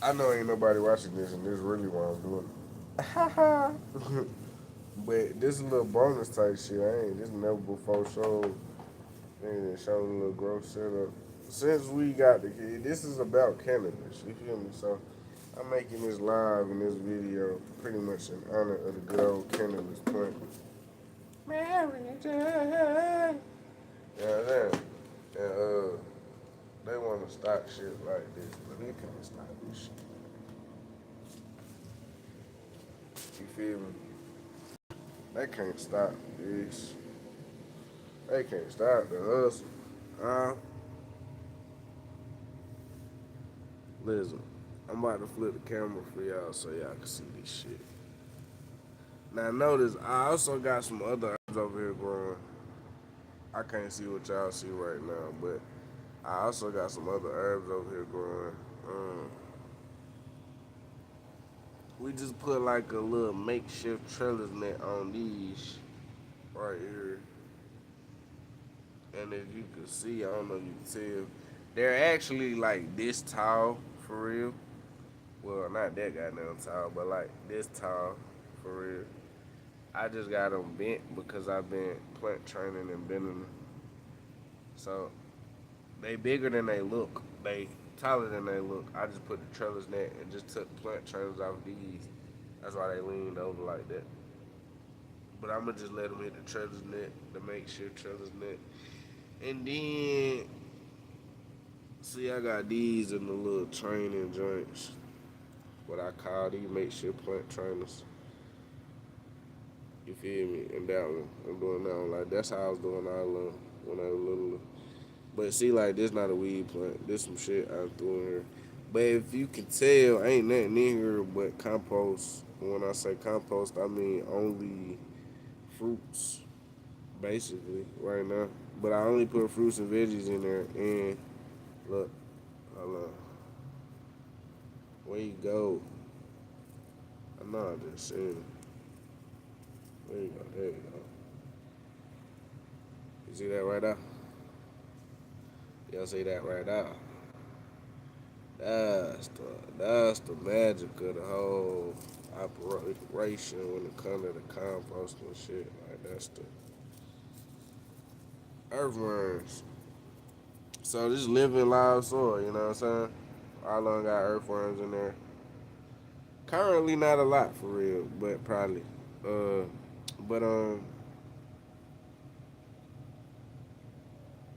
I know ain't nobody watching this, and this is really why I'm doing it. But this is a little bonus type shit. I ain't this never before showed. And showed a little growth setup. Since we got the kid, this is about cannabis. You feel me? So I'm making this live in this video pretty much in honor of the good old cannabis plant. Mary Jane. You know what I'm saying? And they want to stop shit like this, but they can't stop this shit. You feel me? They can't stop this. They can't stop the hustle. Listen, I'm about to flip the camera for y'all so y'all can see this shit. Now notice, I also got some other herbs over here growing. I can't see what y'all see right now, but I also got some other herbs over here growing. We just put like a little makeshift trellis net on these right here. And as you can see, I don't know if you can tell, they're actually like this tall for real. Well, not that goddamn tall, but like this tall for real. I just got them bent because I've been plant training and bending them. So they bigger than they look. They taller than they look. I just put the trellis net and just took plant trailers off these. That's why they leaned over like that. But I'm gonna just let them hit the trellis net, the makeshift trellis net. And then, see, I got these in the little training joints. What I call these makeshift plant trainers. You feel me? And that one, I'm doing that one. Like, that's how I was doing all of them when I was little. But see, like, this not a weed plant. This some shit I threw in here. But if you can tell, ain't nothing in here but compost. When I say compost, I mean only fruits, basically, right now. But I only put fruits and veggies in there. And look, hold on. Where you go? I know I just seen it. There you go. There you go. You see that right there? Y'all see that right there? That's the magic of the whole operation when it comes to the compost and shit. Like that's the earthworms. So this living live soil, you know what I'm saying? I long got earthworms in there. Currently not a lot for real, but probably. Uh, but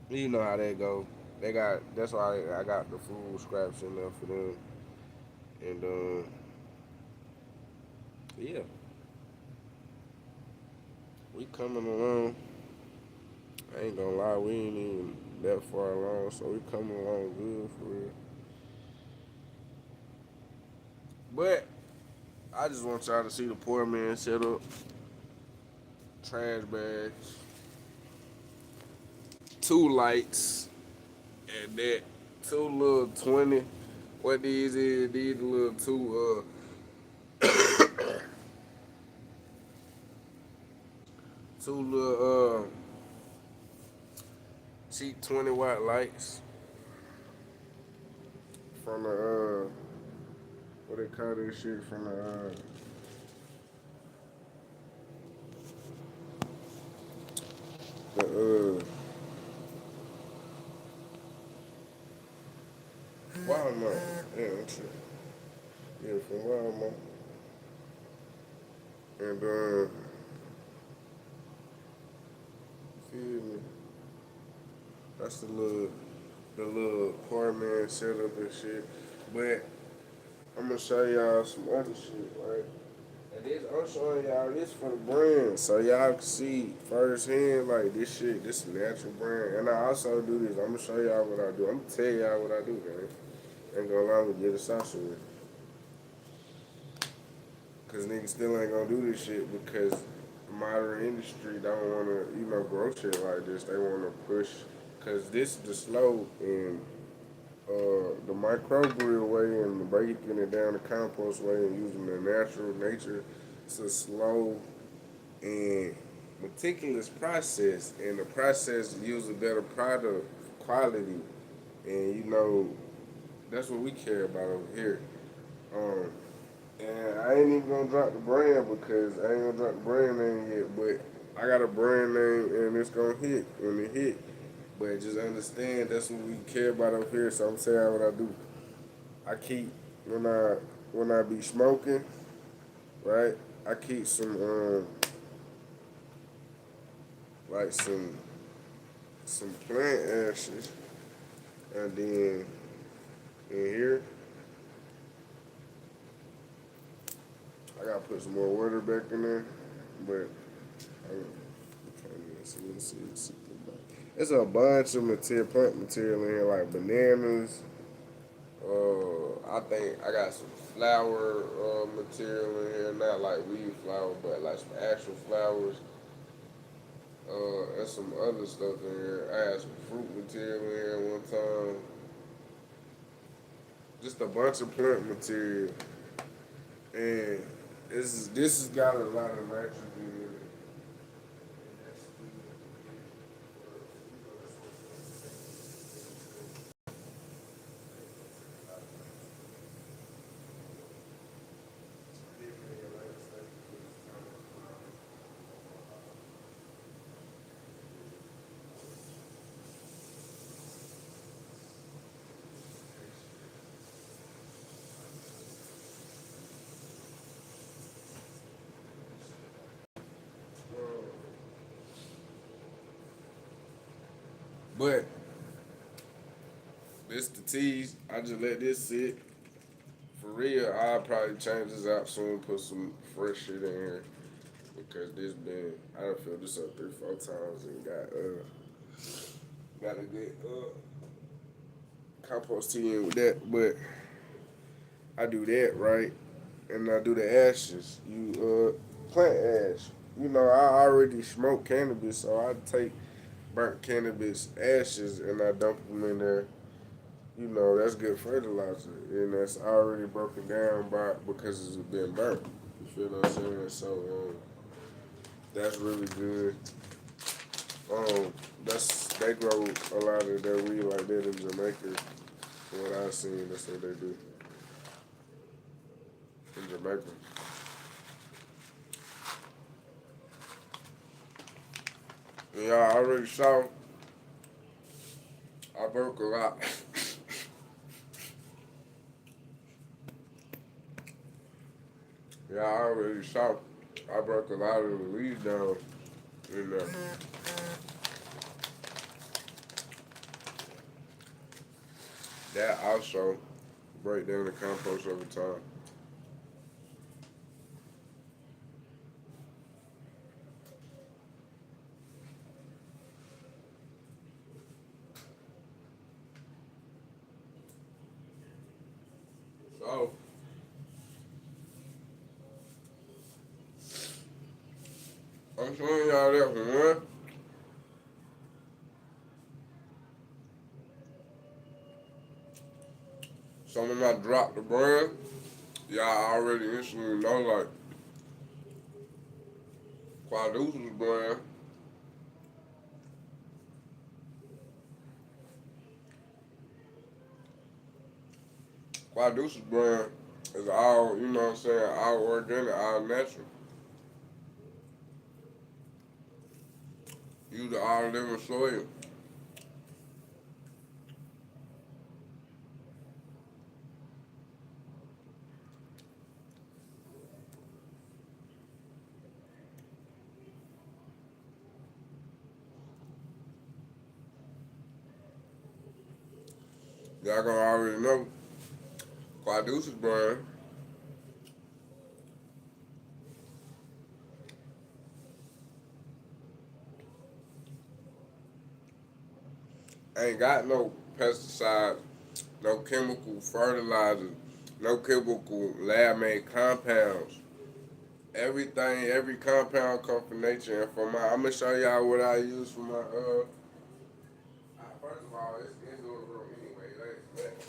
you know how they go. They got that's why I got the food scraps in there for them. And yeah, we coming along. I ain't gonna lie, we ain't even that far along, so we coming along good for real. But I just want y'all to see the poor man set up. Trash bags, two lights, and that two little 20. What these is? These little two little cheap 20-watt lights from the what they call this shit from the Walmart. Yeah, that's it. Yeah, from Walmart. And feel me? That's the little poor man setup and shit. But I'm gonna show y'all some other shit, right? And this, I'm showing y'all this for the brand, so y'all can see firsthand, like this shit, this is natural brand. And I also do this. I'm gonna show y'all what I do. I'm gonna tell y'all what I do, man. Ain't gonna allow me to get a sauce with it. Cause niggas still ain't gonna do this shit because the modern industry don't wanna, grow shit like this. They wanna push, cause this is the slow and the microbial way and the breaking it down the compost way and using the natural nature. It's a slow and meticulous process, and the process yields a better product quality. And that's what we care about over here. Um, and I ain't even gonna drop the brand because I ain't gonna drop the brand name yet, but I got a brand name and it's gonna hit when it hit. But just understand that's what we care about over here. So I'm saying what I do. I keep when I be smoking, right? I keep some like some plant ashes, and then in here I gotta put some more water back in there, but I can't even see. Let's see. It's a bunch of plant material in here, like bananas. I think I got some flower material in here, not like weed flower, but like some actual flowers. And some other stuff in here. I had some fruit material in here one time. Just a bunch of plant material, and this has got a lot of nitrogen in it. But this the teas. I just let this sit. For real, I'll probably change this out soon, put some fresh shit in here. Because I done filled this up 3, 4 times and got a good compost tea in with that. But I do that, right? And I do the ashes. Plant ash. I already smoke cannabis, so I take burnt cannabis ashes and I dump them in there. That's good fertilizer, and that's already broken down because it's been burnt. You feel what I'm saying? So that's really good. They grow a lot of their weed like that in Jamaica. From what I've seen, that's what they do in Jamaica. And y'all already saw I broke a lot. Y'all already saw I broke a lot of the weed down in there. That also break down the compost over time. So I'm showing y'all that for one. So when I drop the brand, y'all already instantly know like Quadeuce's brand. Quadeuce's brand is all, what I'm saying, all organic, all natural. Use the all living soil. Y'all gonna already know Quadeuce's brand Ain't got no pesticides, no chemical fertilizers, no chemical lab-made compounds. Everything, every compound come from nature. And for my, I'm gonna show y'all what I use for my first of all, it's indoor room anyway. They ain't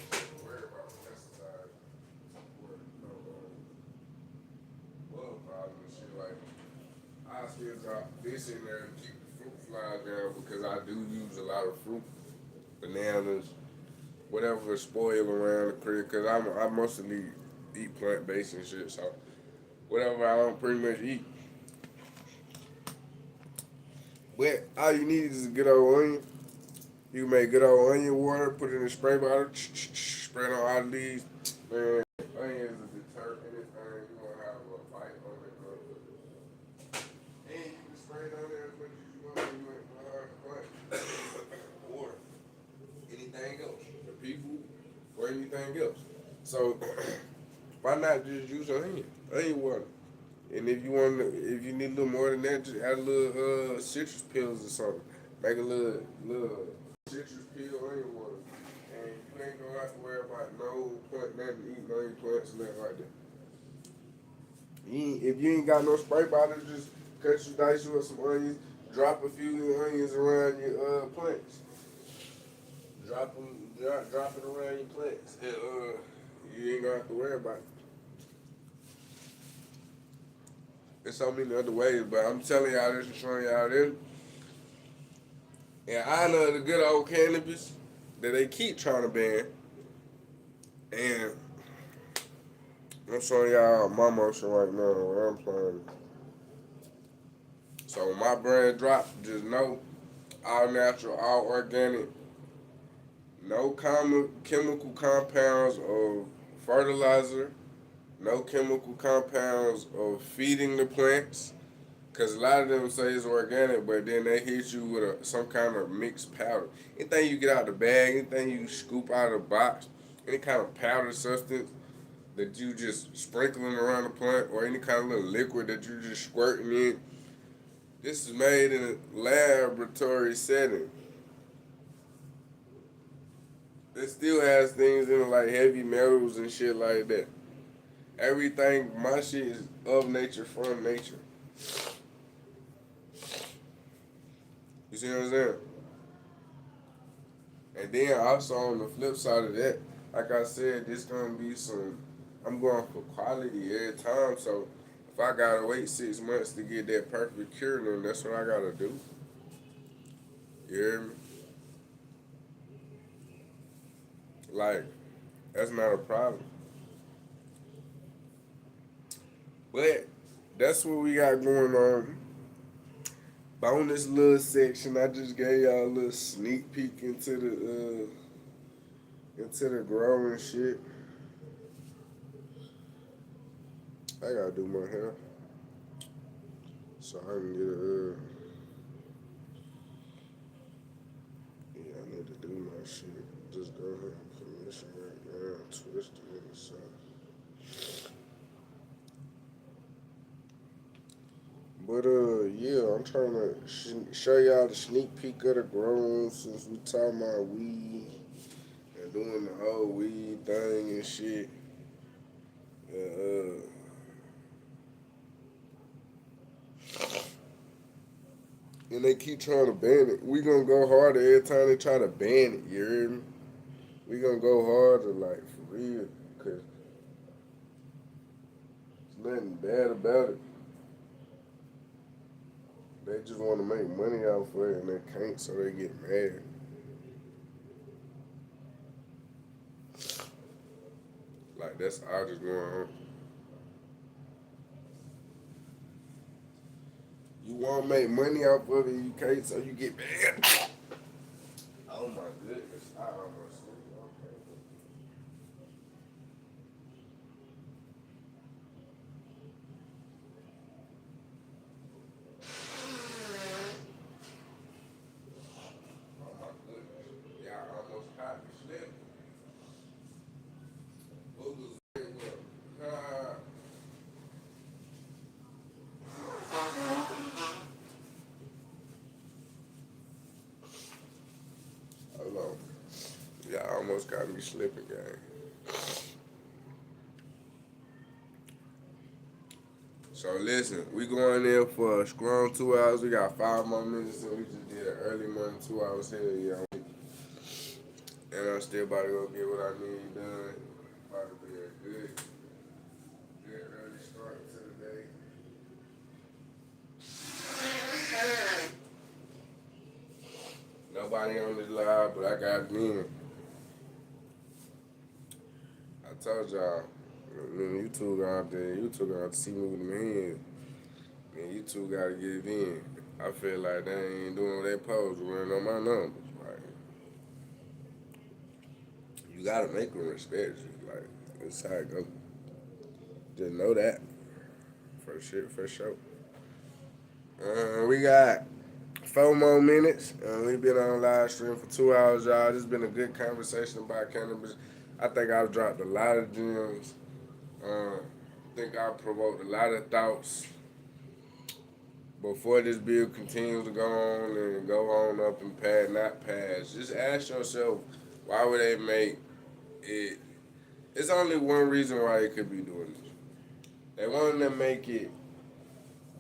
worry about pesticides or no bug problem and shit. Like I still drop this in there to keep the fruit flies down because I do use a lot of fruit, bananas, whatever is spoiled around the crib. Cause I mostly eat plant based and shit. So whatever I don't pretty much eat. But all you need is a good old onion. You make good old onion water, put it in a spray bottle, spray it on all the leaves. Man, onion is a deterrent anything. You want to have a bite on it. And you can spray it on there as much as you want when you ain't hard to plant. Or anything else. The people or anything else. So why not just use onion water? And if you want, if you need a little more than that, just add a little citrus pills or something. Make a little citrus peel onion water, and you ain't gonna have to worry about no plant nothing eating onion plants and nothing like that. If you ain't got no spray bottle, just cut you dice you with some onions. Drop a few onions around your plants. Drop it around your plants, and you ain't gonna have to worry about it. There's so many other ways, but I'm telling y'all this and showing y'all this. In honor of the good old cannabis that they keep trying to ban, and I'm showing y'all my motion right now where I'm playing. So when my brand drop, just know all natural, all organic, no chemical compounds of fertilizer, no chemical compounds of feeding the plants. Cause a lot of them say it's organic, but then they hit you with some kind of mixed powder. Anything you get out the bag, anything you scoop out of the box, any kind of powder substance that you just sprinkling around the plant, or any kind of little liquid that you just squirting in, this is made in a laboratory setting. It still has things in it like heavy metals and shit like that. Everything, my shit is of nature, from nature. You see what I'm saying? And then also on the flip side of that, like I said, this gonna be some. I'm going for quality every time. So if I gotta wait 6 months to get that perfect cure, then that's what I gotta do. You hear me? Like that's not a problem. But that's what we got going on. Bonus little section. I just gave y'all a little sneak peek into the growing shit. I gotta do my hair so I can get a. Yeah, I need to do my shit. Just go ahead and permission right now. Twist it in the side. But yeah, I'm trying to show y'all the sneak peek of the grown since we talking about weed and doing the whole weed thing and shit. And, and they keep trying to ban it. We gonna go harder every time they try to ban it. You hear me? We gonna go harder, like for real, cause there's nothing bad about it. They just want to make money off of it, and they can't, so they get mad. Like that's all just going on. You want to make money off of it, you can't, so you get mad. Oh my goodness, I almost sleep. Okay. Oh my goodness, y'all almost caught me slipping. Boogers everywhere. Ah. Hold almost got me slipping, gang. So listen, we going in for a strong 2 hours. We got 5 more minutes, and we just did an early morning 2 hours here, yeah. And I'm still about to go get what I need done. About to be a good early start to the day. Nobody on this live, but I got me in. I told y'all, man, you two go out there, you two gonna have to see me with them hands. Man, you two gotta get it in. I feel like they ain't doing what they supposed to run on my numbers. Like, you gotta make them respect you. Like, that's how it go. Just know that. For sure. We got 4 more minutes, and we've been on live stream for 2 hours, y'all. This has been a good conversation about cannabis. I think I've dropped a lot of gems. I think I've provoked a lot of thoughts. Before this bill continues to go on and go on up and not pass, just ask yourself, why would they make it? It's only one reason why they could be doing this. They want to make it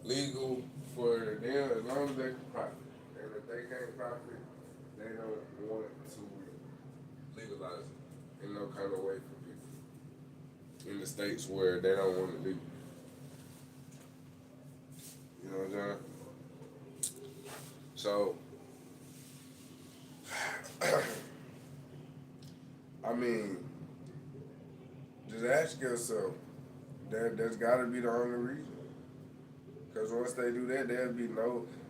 legal for them as long as they can profit. And if they can't profit, they don't want to legalize it in no kind of way for people in the states where they don't want it legal. You know what I'm saying? So, I mean, just ask yourself, that's got to be the only reason. Because once they do that,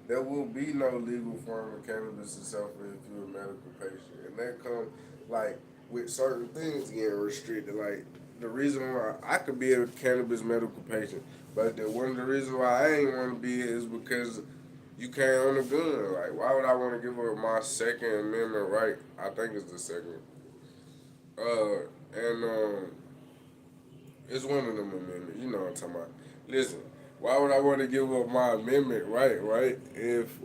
there will be no legal form of cannabis itself if you're a medical patient. And that comes, like, with certain things getting restricted. Like, the reason why I could be a cannabis medical patient, but one of the reasons why I ain't want to be is because you can't own a gun. Like, why would I want to give up my Second Amendment right? I think it's the second. It's one of them amendments. You know what I'm talking about. Listen, why would I want to give up my amendment right? If,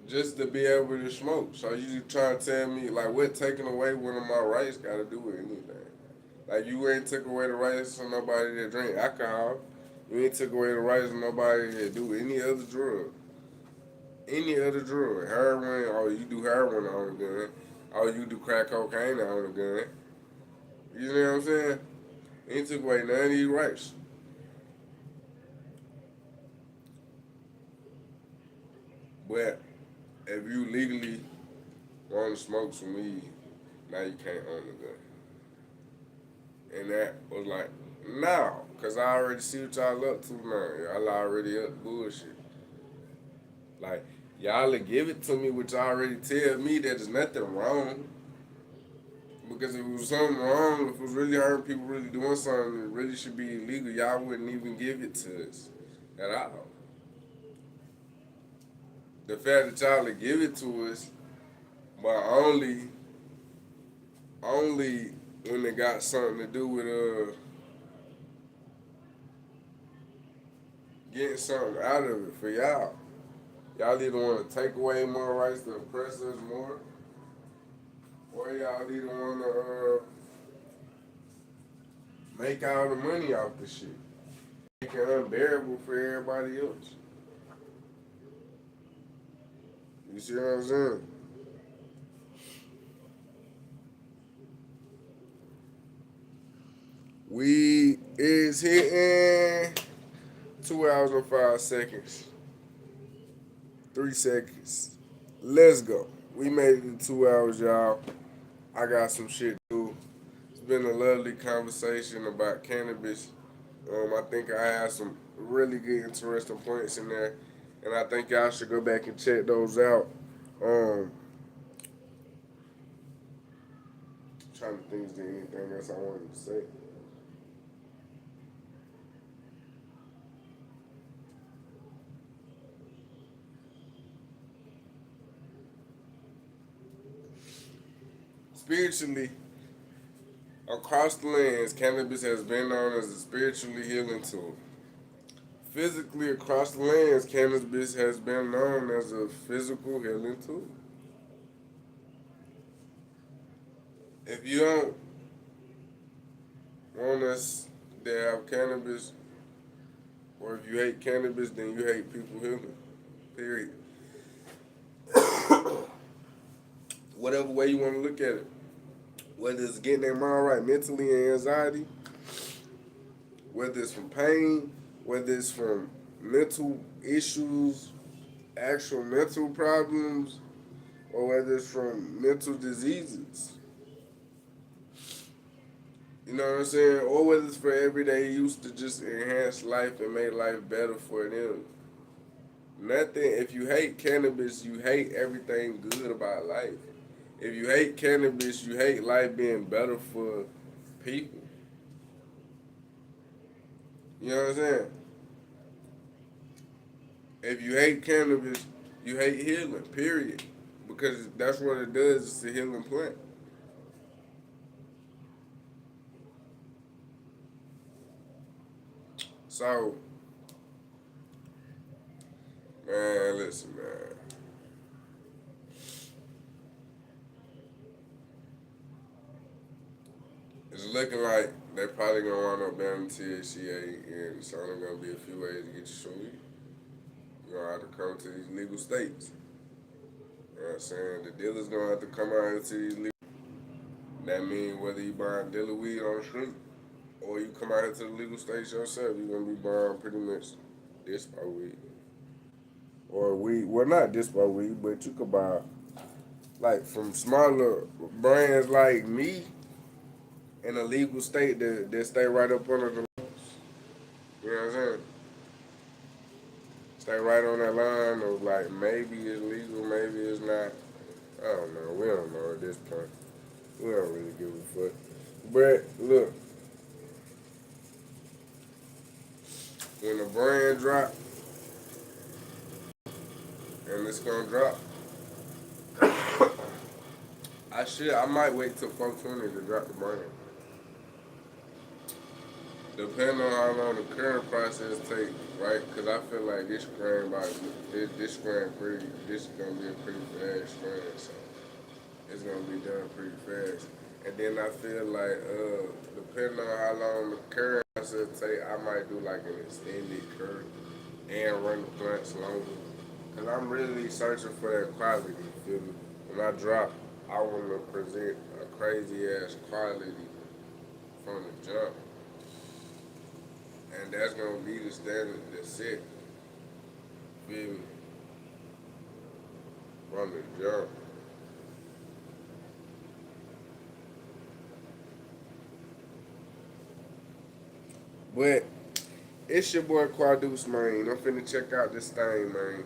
just to be able to smoke. So you trying to tell me, like, what taking away one of my rights got to do with anything? Like, you ain't took away the rights of nobody that drink alcohol. You ain't took away the rights of nobody that do any other drug. Any other drug. Heroin, oh, you do heroin on a gun. Oh, you do crack cocaine on a gun. You know what I'm saying? You ain't took away none of these rights. But if you legally want to smoke some weed, now you can't own a gun. And that was like, no, because I already see what y'all up to now. Y'all already up bullshit. Like, y'all will give it to me, which already tell me that there's nothing wrong. Because if it was something wrong, if it was really hurting people, really doing something, it really should be illegal, y'all wouldn't even give it to us at all. The fact that y'all will give it to us, but only when it got something to do with getting something out of it for y'all. Y'all either want to take away more rights to oppress us more, or y'all either want to make all the money off the shit. Make it unbearable for everybody else. You see what I'm saying? We is hitting 2 hours and 5 seconds. 3 seconds. Let's go. We made it to 2 hours, y'all. I got some shit to do. It's been a lovely conversation about cannabis. I think I had some really good, interesting points in there, and I think y'all should go back and check those out. Trying to think of anything else I wanted to say. Spiritually, across the lands, cannabis has been known as a spiritually healing tool. Physically, across the lands, cannabis has been known as a physical healing tool. you don't want us to have cannabis, or if you hate cannabis, then you hate people healing. Period. Whatever way you want to look at it. Whether it's getting their mind right mentally and anxiety, whether it's from pain, whether it's from mental issues, actual mental problems, or whether it's from mental diseases. You know what I'm saying? Or whether it's for everyday use to just enhance life and make life better for them. Nothing, if you hate cannabis, you hate everything good about life. If you hate cannabis, you hate life being better for people. You know what I'm saying? If you hate cannabis, you hate healing, period. Because that's what it does, it's a healing plant. So, man, listen, man. It's looking like they probably gonna wind up banning THCA, and it's only gonna be a few ways to get you some weed. You're gonna have to come to these legal states. You know what I'm saying? The dealers gonna have to come out here to these legal. That means whether you buying dealer weed on the street or you come out here to the legal states yourself, you're gonna be buying pretty much dispo weed. Or weed, well, not dispo weed, but you could buy like from smaller brands like me in a legal state that stay right up under the laws. You know what I'm saying? Stay right on that line of like maybe it's legal, maybe it's not. I don't know. We don't know at this point. We don't really give a fuck. But look, when the brand drop, and it's gonna drop, I might wait till 420 to drop the brand. Depending on how long the current process takes, right? Because I feel like this strain this is gonna be a pretty fast strain, so it's gonna be done pretty fast. And then I feel like, depending on how long the current process take, I might do like an extended current and run the plants longer. Cause I'm really searching for that quality. You feel me? When I drop, I want to present a crazy ass quality from the jump. And that's gonna be the standard that's set. Feel me? From the jump. But it's your boy Quadeuce, man. I'm finna check out this thing, man.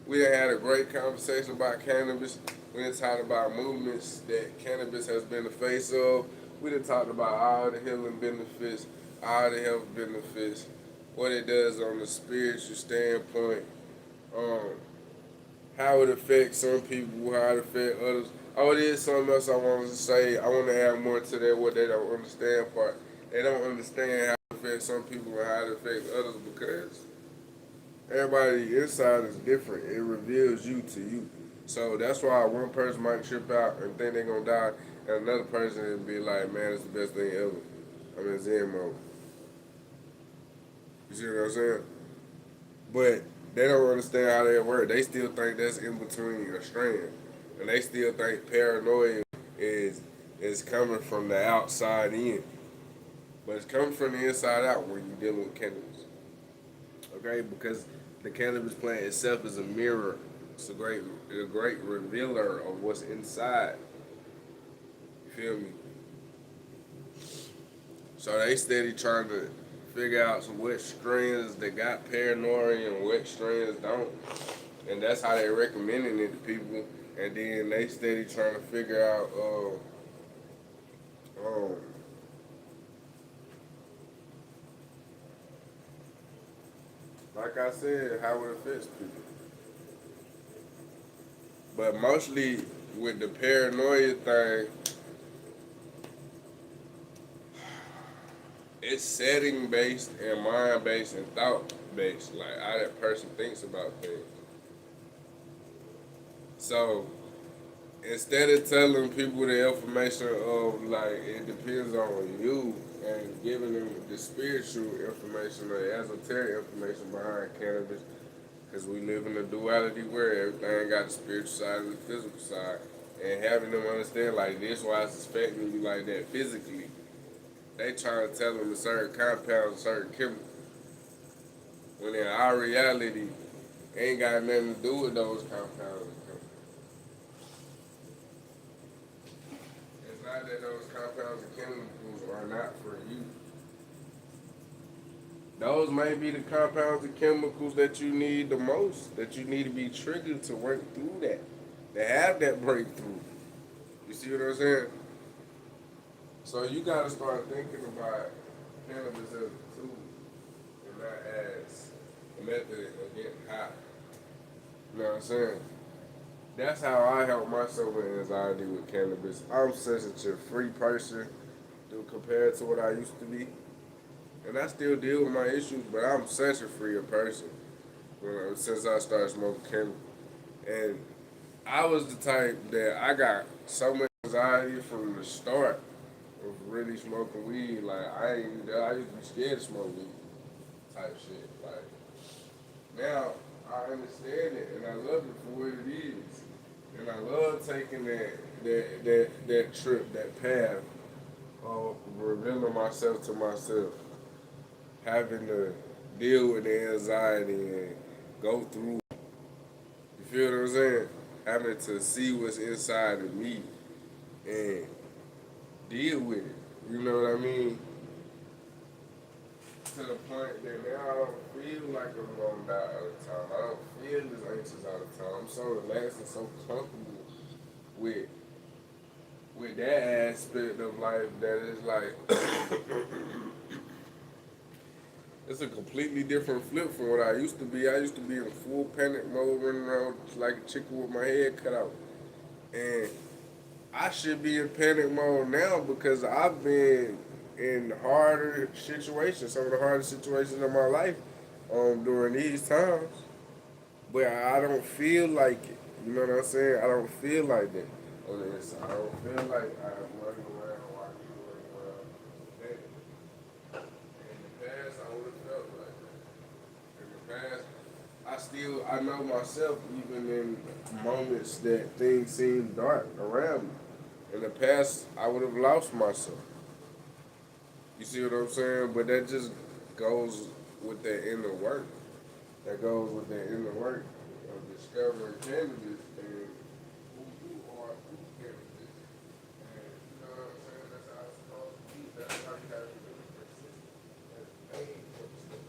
We done had a great conversation about cannabis. We done talked about movements that cannabis has been the face of. We done talked about all the healing benefits, all the health benefits, what it does on the spiritual standpoint, um, how it affects some people, how it affects others. Oh, there's something else I wanted to say. I want to add more to that, what they don't understand part. They don't understand how it affects some people and how it affects others because everybody inside is different. It reveals you to you. So that's why one person might trip out and think they're going to die, and another person will be like, man, it's the best thing ever. I'm in Zen mode. You see what I'm saying? But they don't understand how they work. They still think that's in between a strand. And they still think paranoia is is coming from the outside in. But it's coming from the inside out when you're dealing with cannabis. Okay? Because the cannabis plant itself is a mirror. It's a great revealer of what's inside. You feel me? So they steady trying to figure out some what strains that got paranoia and what strains don't. And that's how they recommending it to people. And then they steady trying to figure out um, like I said, how it affects people. But mostly with the paranoia thing, it's setting based and mind based and thought based, like how that person thinks about things. So instead of telling people the information of like it depends on you and giving them the spiritual information or the esoteric information behind cannabis, because we live in a duality where everything got the spiritual side and the physical side, and having them understand like this why it's affecting you like that physically. They trying to tell them a certain compounds, a certain chemical, when in our reality ain't got nothing to do with those compounds. It's not that those compounds and chemicals are not for you. Those may be the compounds and chemicals that you need the most, that you need to be triggered to work through that, to have that breakthrough. You see what I'm saying? So you gotta start thinking about cannabis as a tool and not as a method of getting high. You know what I'm saying? That's how I help myself with anxiety with cannabis. I'm such a free person compared to what I used to be. And I still deal with my issues, but I'm such a freer person since I started smoking cannabis. And I was the type that I got so much anxiety from the start of really smoking weed. Like I used to be scared to smoke weed type shit. Like now I understand it and I love it for what it is. And I love taking that trip, that path of revealing myself to myself, having to deal with the anxiety and go through. You feel what I'm saying? Having to see what's inside of me and deal with it. You know what I mean? To the point that now I don't feel like I'm gonna die all the time. I don't feel as anxious all the time. I'm so relaxed and so comfortable with that aspect of life that is like it's a completely different flip from what I used to be. I used to be in full panic mode, running around like a chicken with my head cut out. And I should be in panic mode now because I've been in harder situations, some of the hardest situations of my life during these times. But I don't feel like it. You know what I'm saying? I don't feel like that on the inside. I don't feel like I'm running around walking around. In the past, I would have felt like that. In the past, I know myself even in moments that things seem dark around me. In the past, I would have lost myself. You see what I'm saying? But that just goes with that inner work. That goes with that inner work of discovering cannabis and who you are through cannabis. And you know what I'm saying? That's how it's supposed to be. That's how you have to be persistent. That's pain for the stuff.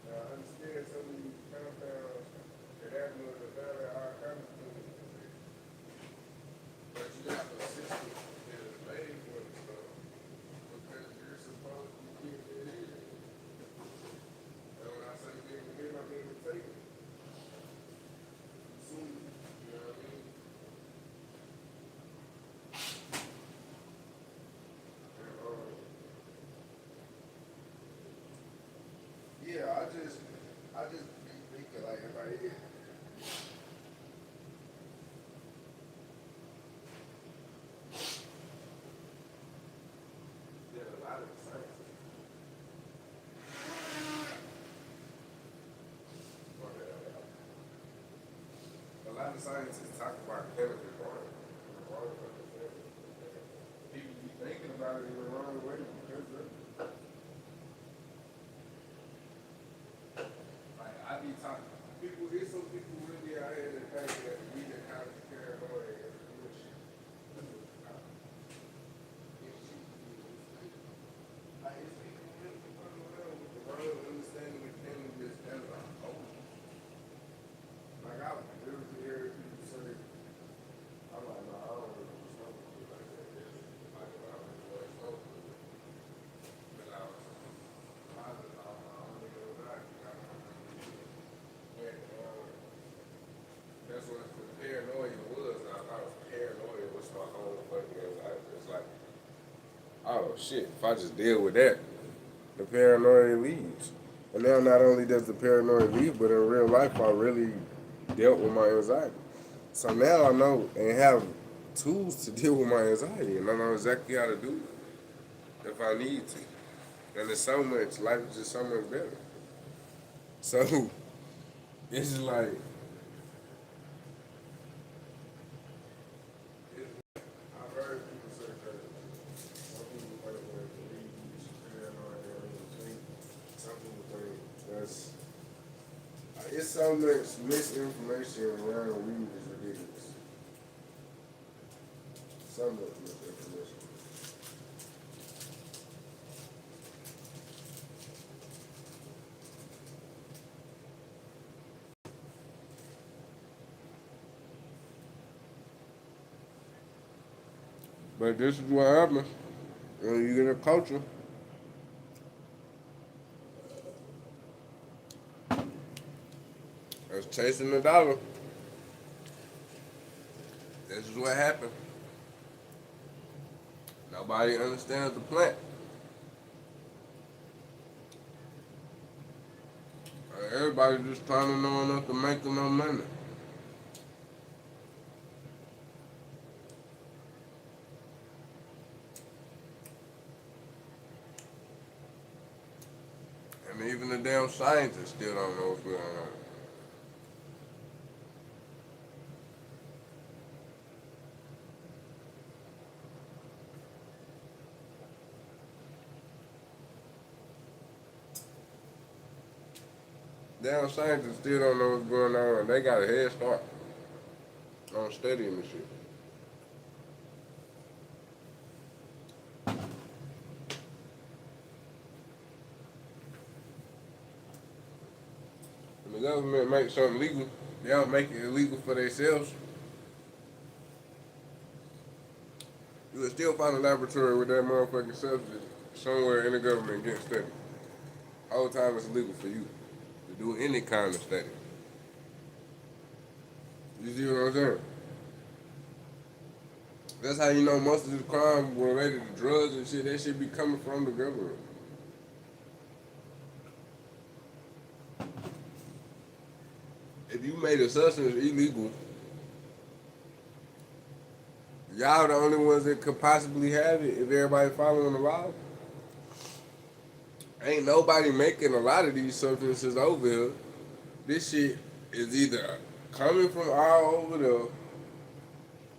Now, I understand some of these compounds that happen with the better our chemicals, but you got to system that is made for the stuff because you're supposed to be getting it in. And when I say getting it in, I mean to take it. Soon, you know what I mean? And, yeah, I just be thinking like if I did. Yeah, a lot of science. A lot of scientists talk about cannabis wrong. People be thinking about it in the wrong way because of like I be talking. People, there's some people really out here that think that we the kind of paranoid and bullshit. Like it's people really fucking around with the wrong understanding of cannabis as a whole. Like I literally hear people say, I'm like, no, I don't really smoke weed like that. Like when I was doing smoke weed, because I was positive, I don't think it was not. And that's what the paranoia was. I thought paranoia was my whole fucking anxiety. It's like, oh shit, if I just deal with that, the paranoia leaves. And now not only does the paranoia leave, but in real life I really dealt with my anxiety. So now I know and have tools to deal with my anxiety, and I know exactly how to do it if I need to. And it's so much, life is just so much better. So it's just like, I've heard people say that some people think that weed is paranoid and think, some people think that's, it's so much misinformation around weed is ridiculous. So much misinformation. But this is what happens when you get a culture that's chasing the dollar. This is what happens. Nobody understands the plant. Everybody just trying to know enough to make them no money. And even the damn scientists still don't know what's going on. Damn scientists still don't know what's going on, and they got a head start on studying the shit. When the government makes something legal, they don't make it illegal for themselves. You will still find a laboratory with that motherfucking substance somewhere in the government getting studied. Whole time it's illegal for you to do any kind of study. You see what I'm saying? That's how you know most of the crime related to drugs and shit, that shit be coming from the government. If you made a substance illegal, y'all the only ones that could possibly have it if everybody following the law. Ain't nobody making a lot of these substances over here. This shit is either coming from all over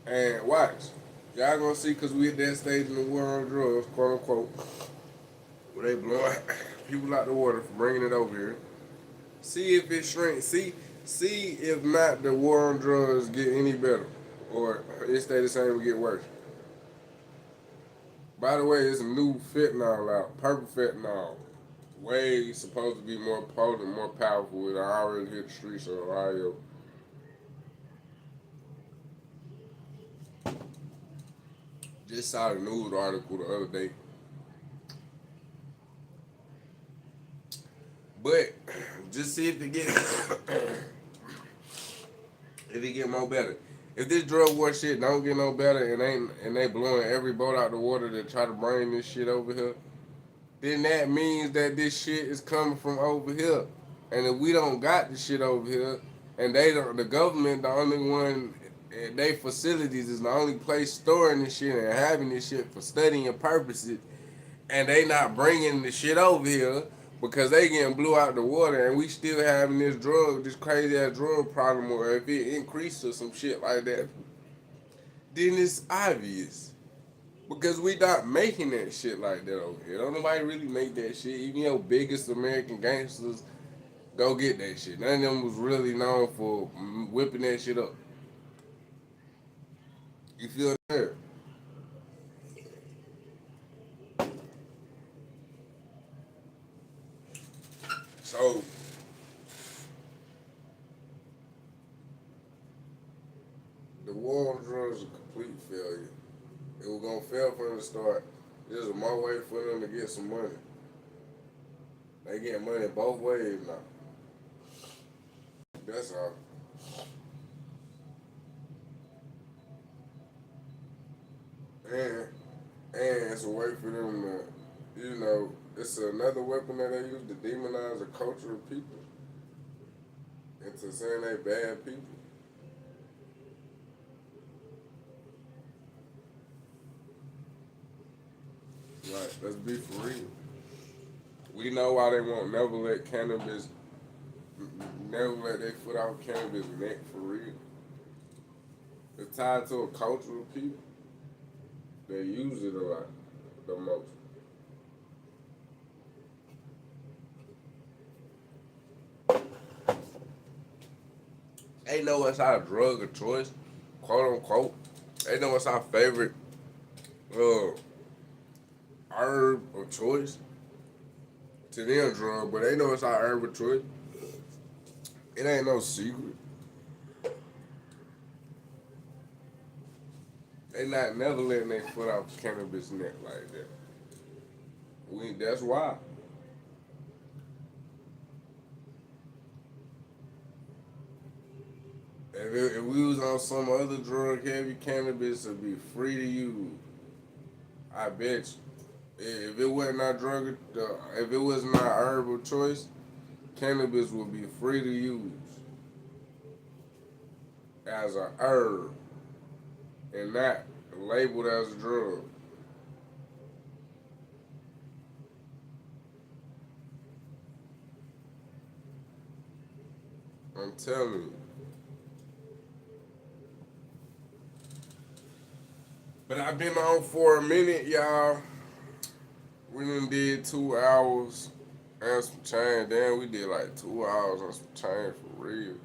there, and watch. Y'all gonna see, cause we at that stage in the war on drugs, quote unquote, where they blowing people out the water for bringing it over here. See if it shrinks. See if not the war on drugs get any better, or it stay the same or get worse. By the way, it's a new fentanyl out, purple fentanyl. Way supposed to be more potent, more powerful. It already hit the streets of Ohio. Just saw the news article the other day. But just see if it get if it get more better. If this drug war shit don't get no better and they blowing every boat out the water to try to bring this shit over here, then that means that this shit is coming from over here. And if we don't got the shit over here, and they don't, the government, the only one, they facilities is the only place storing this shit and having this shit for studying purposes, and they not bringing the shit over here because they getting blew out the water, and we still having this crazy ass drug problem, or if it increases or some shit like that, then it's obvious. Because we not making that shit like that over here. Don't nobody really make that shit. Even your biggest American gangsters go get that shit. None of them was really known for whipping that shit up. You feel that? So the war on drugs is a complete failure. It was gonna fail from the start. There's a more way for them to get some money. They get money both ways now. That's all. And and it's a way for them to, it's another weapon that they use to demonize a culture of people into saying they bad people. Like, let's be for real. We know why they won't never let cannabis, never let their foot off cannabis neck for real. It's tied to a culture of people. They use it a lot, the most. They know it's our drug of choice, quote unquote. They know it's our favorite uh, herb of choice. To them, drug, but they know it's our herb of choice. It ain't no secret. They not never letting their foot off cannabis neck like that. That's why. If we was on some other drug heavy, cannabis would be free to use. I bet you. If it wasn't our drug, if it wasn't our herb of choice, cannabis would be free to use as a herb and not labeled as a drug. I'm telling you. But I've been on for a minute, y'all. We done did 2 hours and some change. Damn, we did like 2 hours and some change for real.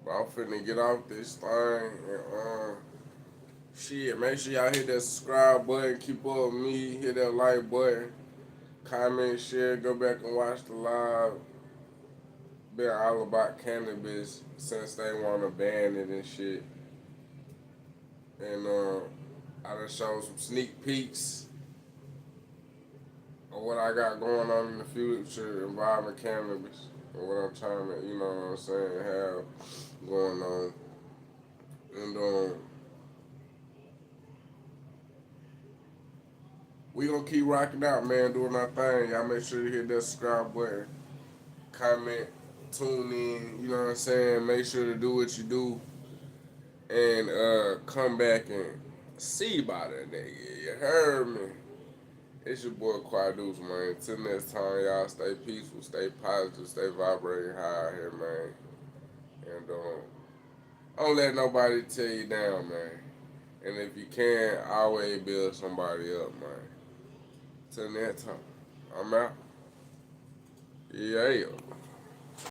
But I'm finna get off this thing and shit. Make sure y'all hit that subscribe button. Keep up with me. Hit that like button. Comment, share. Go back and watch the live. Been all about cannabis since they wanna ban it and shit. And I done showed some sneak peeks of what I got going on in the future involving cannabis and what I'm trying to, you know what I'm saying, have going on. And we gonna keep rocking out, man, doing our thing. Y'all make sure you hit that subscribe button, comment, tune in, you know what I'm saying? Make sure to do what you do and come back and see about it, nigga. You heard me? It's your boy Quadeuce, man. Till next time, y'all stay peaceful, stay positive, stay vibrating high out here, man. And don't let nobody tear you down, man. And if you can, always build somebody up, man. Till next time, I'm out. Yeah.